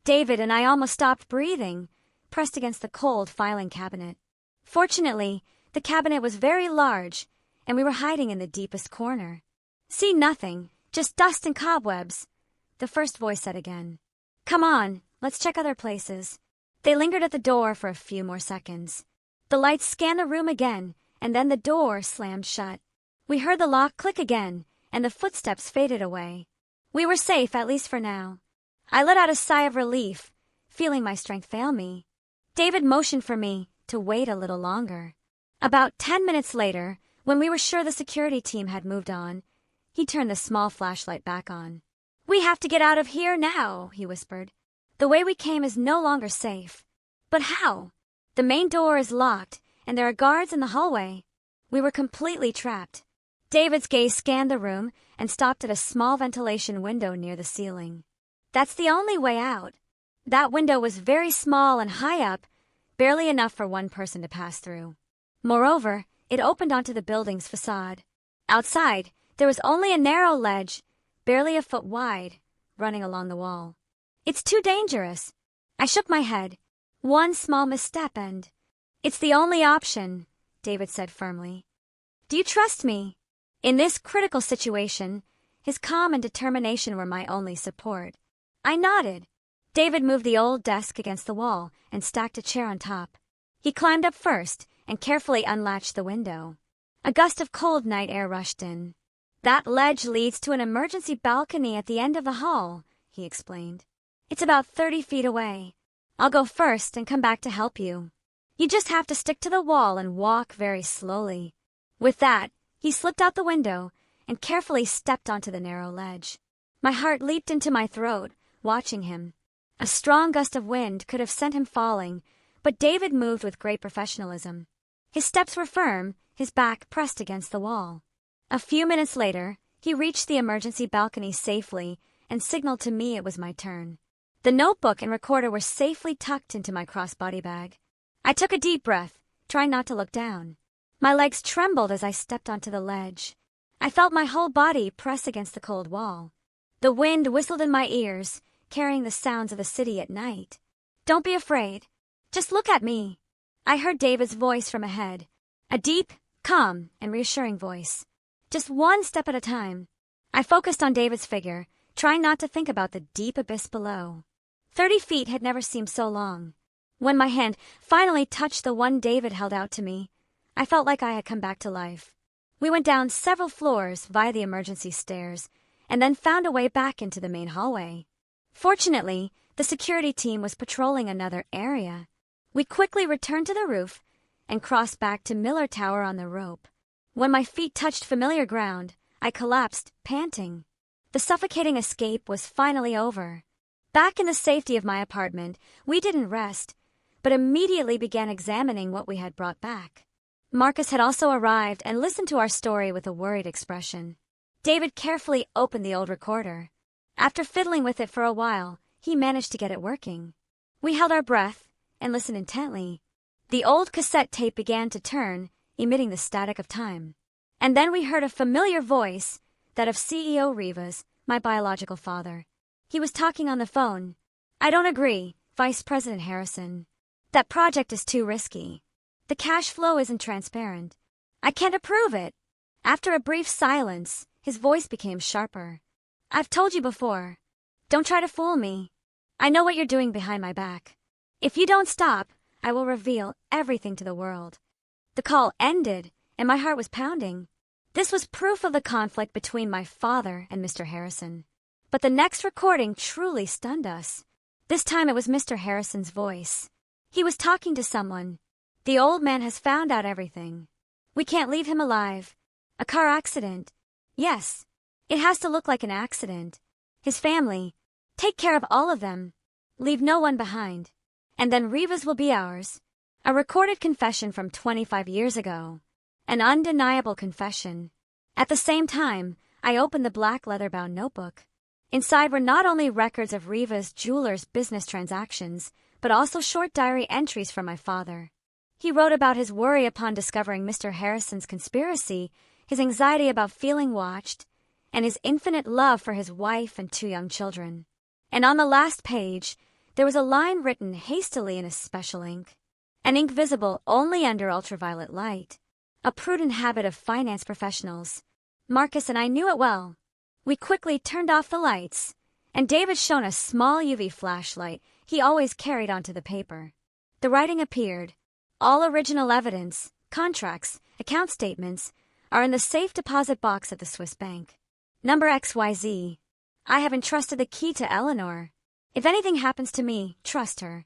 David and I almost stopped breathing, pressed against the cold filing cabinet. Fortunately, the cabinet was very large, and we were hiding in the deepest corner. "See nothing, just dust and cobwebs," the first voice said again. "Come on, let's check other places." They lingered at the door for a few more seconds. The lights scanned the room again, and then the door slammed shut. We heard the lock click again, and the footsteps faded away. We were safe, at least for now. I let out a sigh of relief, feeling my strength fail me. David motioned for me to wait a little longer. About 10 minutes later, when we were sure the security team had moved on, he turned the small flashlight back on. "We have to get out of here now," he whispered. "The way we came is no longer safe." "But how? The main door is locked, and there are guards in the hallway." We were completely trapped. David's gaze scanned the room and stopped at a small ventilation window near the ceiling. "That's the only way out." That window was very small and high up, barely enough for one person to pass through. Moreover, it opened onto the building's facade. Outside, there was only a narrow ledge, barely a foot wide, running along the wall. "It's too dangerous." I shook my head. "One small misstep and—" "It's the only option," David said firmly. "Do you trust me?" In this critical situation, his calm and determination were my only support. I nodded. David moved the old desk against the wall and stacked a chair on top. He climbed up first and carefully unlatched the window. A gust of cold night air rushed in. "That ledge leads to an emergency balcony at the end of the hall," he explained. "It's about 30 feet away. I'll go first and come back to help you. You just have to stick to the wall and walk very slowly." With that, he slipped out the window and carefully stepped onto the narrow ledge. My heart leaped into my throat, watching him. A strong gust of wind could have sent him falling, but David moved with great professionalism. His steps were firm, his back pressed against the wall. A few minutes later, he reached the emergency balcony safely and signaled to me it was my turn. The notebook and recorder were safely tucked into my crossbody bag. I took a deep breath, trying not to look down. My legs trembled as I stepped onto the ledge. I felt my whole body press against the cold wall. The wind whistled in my ears, carrying the sounds of the city at night. "Don't be afraid. Just look at me." I heard David's voice from ahead, a deep, calm, and reassuring voice. "Just one step at a time." I focused on David's figure, trying not to think about the deep abyss below. 30 feet had never seemed so long. When my hand finally touched the one David held out to me, I felt like I had come back to life. We went down several floors via the emergency stairs, and then found a way back into the main hallway. Fortunately, the security team was patrolling another area. We quickly returned to the roof and crossed back to Miller Tower on the rope. When my feet touched familiar ground, I collapsed, panting. The suffocating escape was finally over. Back in the safety of my apartment, we didn't rest, but immediately began examining what we had brought back. Marcus had also arrived and listened to our story with a worried expression. David carefully opened the old recorder. After fiddling with it for a while, he managed to get it working. We held our breath and listened intently. The old cassette tape began to turn, emitting the static of time. And then we heard a familiar voice, that of CEO Rivas, my biological father. He was talking on the phone. "I don't agree, Vice President Harrison. That project is too risky. The cash flow isn't transparent. I can't approve it." After a brief silence, his voice became sharper. "I've told you before. Don't try to fool me. I know what you're doing behind my back. If you don't stop, I will reveal everything to the world." The call ended, and my heart was pounding. This was proof of the conflict between my father and Mr. Harrison. But the next recording truly stunned us. This time it was Mr. Harrison's voice. He was talking to someone. "The old man has found out everything. We can't leave him alive. A car accident. Yes, it has to look like an accident. His family. Take care of all of them. Leave no one behind. And then Rivas will be ours." A recorded confession from 25 years ago. An undeniable confession. At the same time, I opened the black leather-bound notebook. Inside were not only records of Rivas' jeweler's business transactions, but also short diary entries from my father. He wrote about his worry upon discovering Mr. Harrison's conspiracy, his anxiety about feeling watched, and his infinite love for his wife and 2 young children. And on the last page, there was a line written hastily in a special ink. An ink visible only under ultraviolet light. A prudent habit of finance professionals. Marcus and I knew it well. We quickly turned off the lights, and David shone a small UV flashlight he always carried onto the paper. The writing appeared. "All original evidence, contracts, account statements are in the safe deposit box at the Swiss bank." Number XYZ. I have entrusted the key to Eleanor. If anything happens to me, trust her.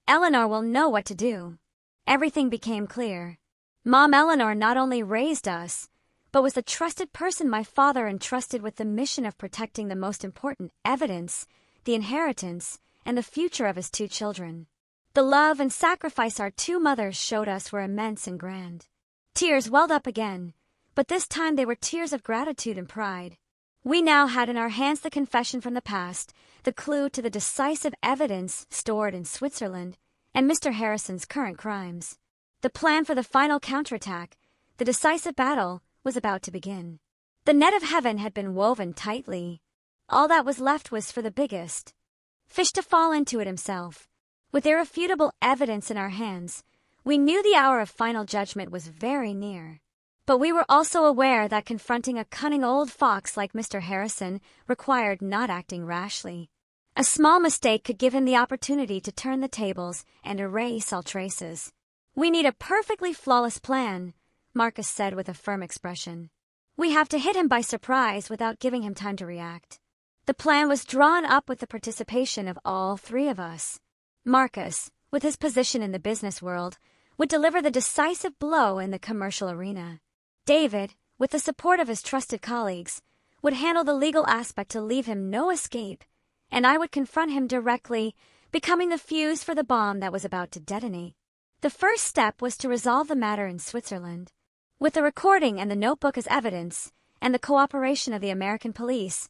Eleanor will know what to do. Everything became clear. Mom Eleanor not only raised us, but was the trusted person my father entrusted with the mission of protecting the most important evidence, the inheritance, and the future of his 2 children. The love and sacrifice our 2 mothers showed us were immense and grand. Tears welled up again, but this time they were tears of gratitude and pride. We now had in our hands the confession from the past, the clue to the decisive evidence stored in Switzerland, and Mr. Harrison's current crimes. The plan for the final counterattack, the decisive battle, was about to begin. The net of heaven had been woven tightly. All that was left was for the biggest fish to fall into it himself. With irrefutable evidence in our hands, we knew the hour of final judgment was very near. But we were also aware that confronting a cunning old fox like Mr. Harrison required not acting rashly. A small mistake could give him the opportunity to turn the tables and erase all traces. We need a perfectly flawless plan, Marcus said with a firm expression. We have to hit him by surprise without giving him time to react. The plan was drawn up with the participation of all 3 of us. Marcus, with his position in the business world, would deliver the decisive blow in the commercial arena. David, with the support of his trusted colleagues, would handle the legal aspect to leave him no escape, and I would confront him directly, becoming the fuse for the bomb that was about to detonate. The first step was to resolve the matter in Switzerland. With the recording and the notebook as evidence, and the cooperation of the American police,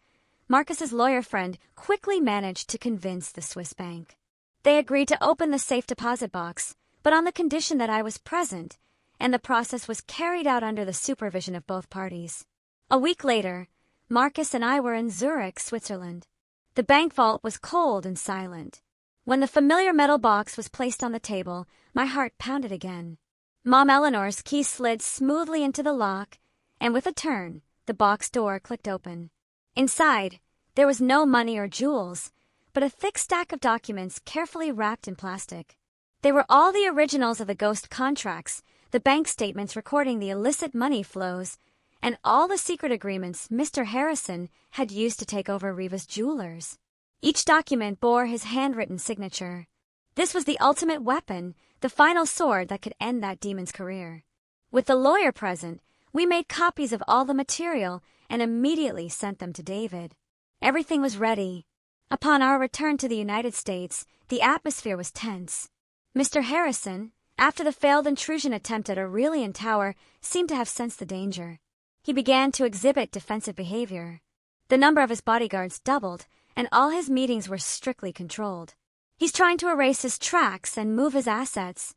Marcus's lawyer friend quickly managed to convince the Swiss bank. They agreed to open the safe deposit box, but on the condition that I was present, and the process was carried out under the supervision of both parties. A week later, Marcus and I were in Zurich, Switzerland. The bank vault was cold and silent. When the familiar metal box was placed on the table, my heart pounded again. Mom Eleanor's key slid smoothly into the lock, and with a turn, the box door clicked open. Inside, there was no money or jewels, but a thick stack of documents carefully wrapped in plastic. They were all the originals of the ghost contracts, the bank statements recording the illicit money flows, and all the secret agreements Mr. Harrison had used to take over Riva's jewelers. Each document bore his handwritten signature. This was the ultimate weapon, the final sword that could end that demon's career. With the lawyer present, we made copies of all the material and immediately sent them to David. Everything was ready. Upon our return to the United States, the atmosphere was tense. Mr. Harrison, after the failed intrusion attempt at Aurelian Tower, seemed to have sensed the danger. He began to exhibit defensive behavior. The number of his bodyguards doubled, and all his meetings were strictly controlled. He's trying to erase his tracks and move his assets,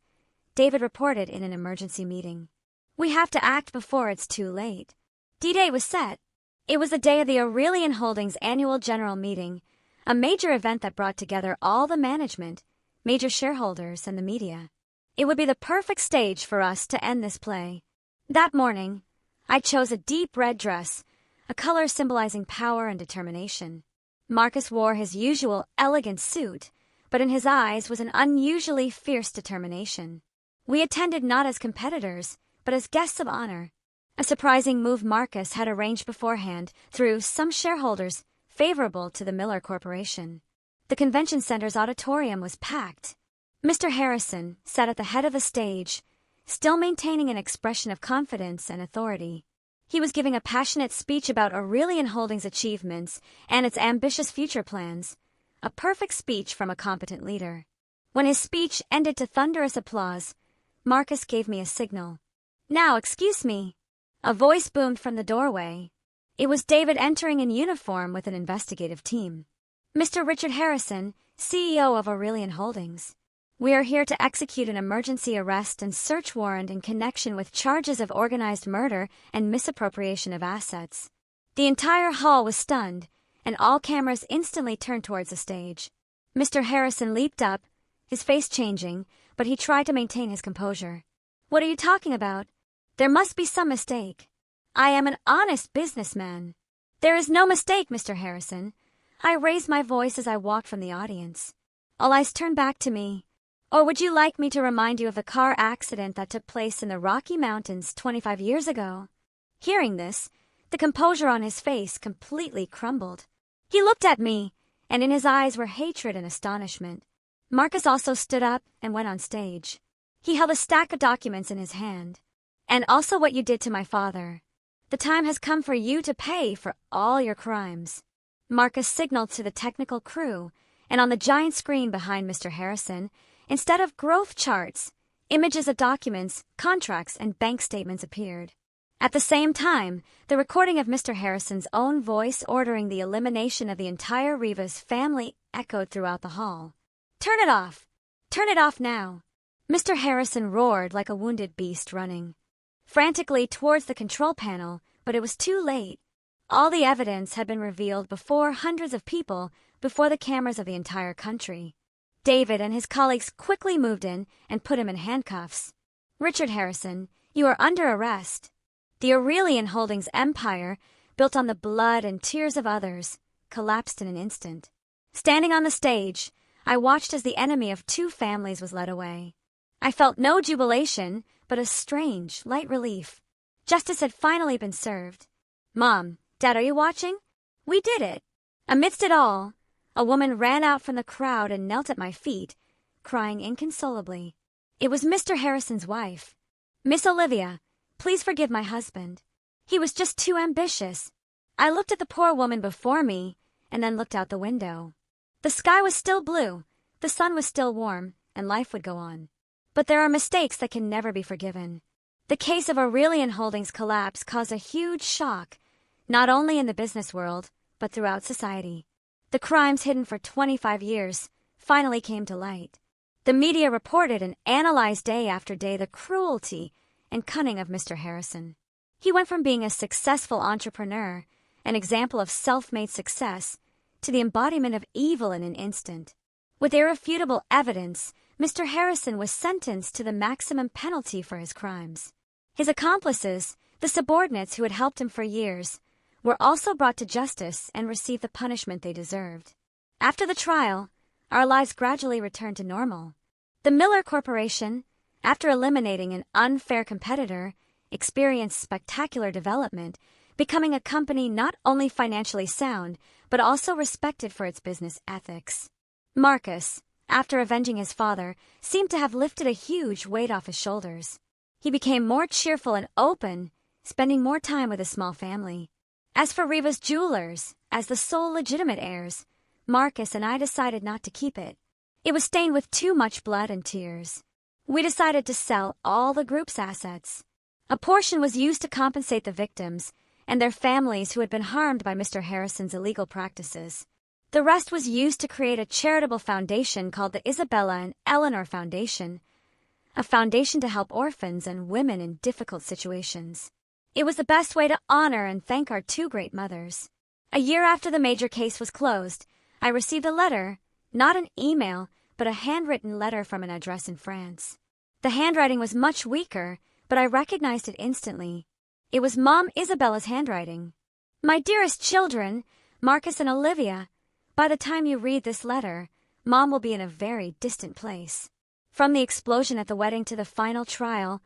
David reported in an emergency meeting. We have to act before it's too late. D-Day was set. It was the day of the Aurelian Holdings annual general meeting, a major event that brought together all the management, major shareholders, and the media. It would be the perfect stage for us to end this play. That morning, I chose a deep red dress, a color symbolizing power and determination. Marcus wore his usual elegant suit, but in his eyes was an unusually fierce determination. We attended not as competitors, but as guests of honor. A surprising move Marcus had arranged beforehand through some shareholders favorable to the Miller Corporation. The convention center's auditorium was packed. Mr. Harrison sat at the head of the stage, still maintaining an expression of confidence and authority. He was giving a passionate speech about Aurelian Holdings' achievements and its ambitious future plans, a perfect speech from a competent leader. When his speech ended to thunderous applause, Marcus gave me a signal. "Now, excuse me." A voice boomed from the doorway. It was David entering in uniform with an investigative team. "Mr. Richard Harrison, CEO of Aurelian Holdings. We are here to execute an emergency arrest and search warrant in connection with charges of organized murder and misappropriation of assets." The entire hall was stunned, and all cameras instantly turned towards the stage. Mr. Harrison leaped up, his face changing, but he tried to maintain his composure. "What are you talking about? There must be some mistake. I am an honest businessman." "There is no mistake, Mr. Harrison." I raised my voice as I walked from the audience. All eyes turned back to me. "Or would you like me to remind you of the car accident that took place in the Rocky Mountains 25 years ago?" Hearing this, The composure on his face completely crumbled. He looked at me, and in his eyes were hatred and astonishment. Marcus also stood up and went on stage. He held a stack of documents in his hand. "And also what you did to my father. The time has come for you to pay for all your crimes." Marcus signaled to the technical crew, and on the giant screen behind Mr. Harrison, instead of growth charts, images of documents, contracts, and bank statements appeared. At the same time, the recording of Mr. Harrison's own voice ordering the elimination of the entire Rivas family echoed throughout the hall. "Turn it off! Turn it off now!" Mr. Harrison roared like a wounded beast running frantically towards the control panel, but it was too late. All the evidence had been revealed before hundreds of people, before the cameras of the entire country. David and his colleagues quickly moved in and put him in handcuffs. "Richard Harrison, you are under arrest." The Aurelian Holdings empire, built on the blood and tears of others, collapsed in an instant. Standing on the stage, I watched as the enemy of two families was led away. I felt no jubilation, but a strange, light relief. Justice had finally been served. "Mom, Dad, are you watching? We did it." Amidst it all, a woman ran out from the crowd and knelt at my feet, crying inconsolably. It was Mr. Harrison's wife. "Miss Olivia, please forgive my husband. He was just too ambitious." I looked at the poor woman before me and then looked out the window. The sky was still blue, the sun was still warm, and life would go on. But there are mistakes that can never be forgiven. The case of Aurelian Holdings' collapse caused a huge shock, not only in the business world, but throughout society. The crimes hidden for 25 years finally came to light. The media reported and analyzed day after day the cruelty and cunning of Mr. Harrison. He went from being a successful entrepreneur, an example of self-made success, to the embodiment of evil in an instant. With irrefutable evidence, Mr. Harrison was sentenced to the maximum penalty for his crimes. His accomplices, the subordinates who had helped him for years, were also brought to justice and received the punishment they deserved. After the trial, our lives gradually returned to normal. The Miller Corporation, after eliminating an unfair competitor, experienced spectacular development, becoming a company not only financially sound, but also respected for its business ethics. Marcus, after avenging his father, seemed to have lifted a huge weight off his shoulders. He became more cheerful and open, spending more time with his small family. As for Riva's jewelers, as the sole legitimate heirs, Marcus and I decided not to keep it. It was stained with too much blood and tears. We decided to sell all the group's assets. A portion was used to compensate the victims and their families who had been harmed by Mr. Harrison's illegal practices. The rest was used to create a charitable foundation called the Isabella and Eleanor Foundation, a foundation to help orphans and women in difficult situations. It was the best way to honor and thank our two great mothers. A year after the major case was closed, I received a letter, not an email, but a handwritten letter from an address in France. The handwriting was much weaker, but I recognized it instantly. It was Mom Isabella's handwriting. "My dearest children, Marcus and Olivia, by the time you read this letter, Mom will be in a very distant place. From the explosion at the wedding to the final trial,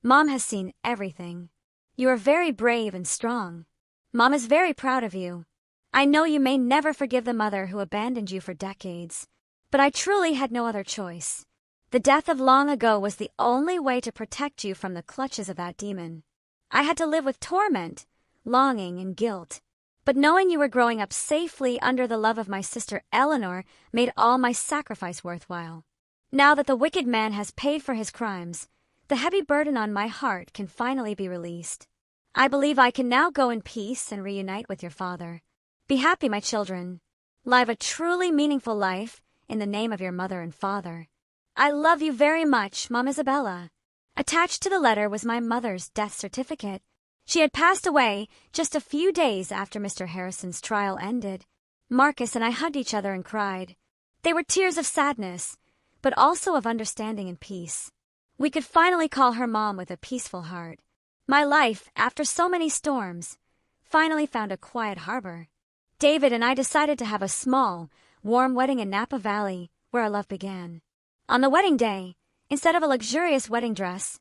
Mom has seen everything. You are very brave and strong. Mom is very proud of you. I know you may never forgive the mother who abandoned you for decades, but I truly had no other choice. The death of long ago was the only way to protect you from the clutches of that demon. I had to live with torment, longing, and guilt. But knowing you were growing up safely under the love of my sister Eleanor made all my sacrifice worthwhile. Now that the wicked man has paid for his crimes, the heavy burden on my heart can finally be released. I believe I can now go in peace and reunite with your father. Be happy, my children. Live a truly meaningful life in the name of your mother and father. I love you very much, Mom Isabella." Attached to the letter was my mother's death certificate. She had passed away just a few days after Mr. Harrison's trial ended. Marcus and I hugged each other and cried. They were tears of sadness, but also of understanding and peace. We could finally call her Mom with a peaceful heart. My life, after so many storms, finally found a quiet harbor. David and I decided to have a small, warm wedding in Napa Valley, where our love began. On the wedding day, instead of a luxurious wedding dress,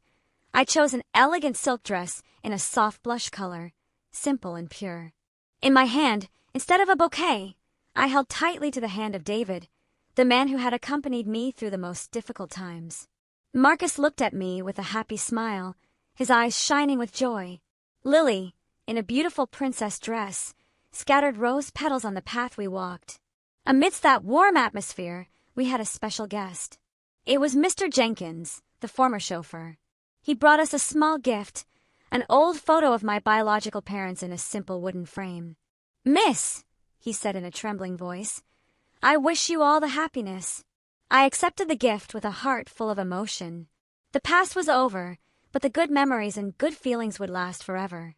I chose an elegant silk dress in a soft blush color, simple and pure. In my hand, instead of a bouquet, I held tightly to the hand of David, the man who had accompanied me through the most difficult times. Marcus looked at me with a happy smile, his eyes shining with joy. Lily, in a beautiful princess dress, scattered rose petals on the path we walked. Amidst that warm atmosphere, we had a special guest. It was Mr. Jenkins, the former chauffeur. He brought us a small gift, an old photo of my biological parents in a simple wooden frame. "Miss," he said in a trembling voice, "I wish you all the happiness." I accepted the gift with a heart full of emotion. The past was over, but the good memories and good feelings would last forever.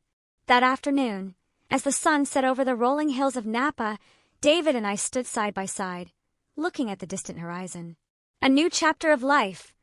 That afternoon, as the sun set over the rolling hills of Napa, David and I stood side by side, looking at the distant horizon. A new chapter of life,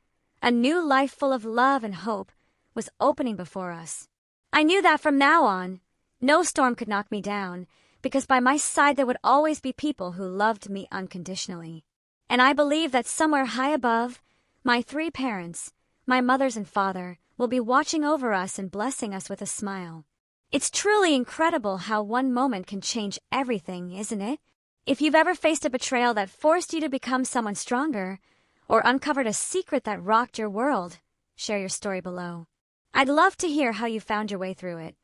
a new life full of love and hope, was opening before us. I knew that from now on, no storm could knock me down, because by my side there would always be people who loved me unconditionally. And I believe that somewhere high above, my three parents, my mothers and father, will be watching over us and blessing us with a smile. It's truly incredible how one moment can change everything, isn't it? If you've ever faced a betrayal that forced you to become someone stronger, or uncovered a secret that rocked your world, share your story below. I'd love to hear how you found your way through it.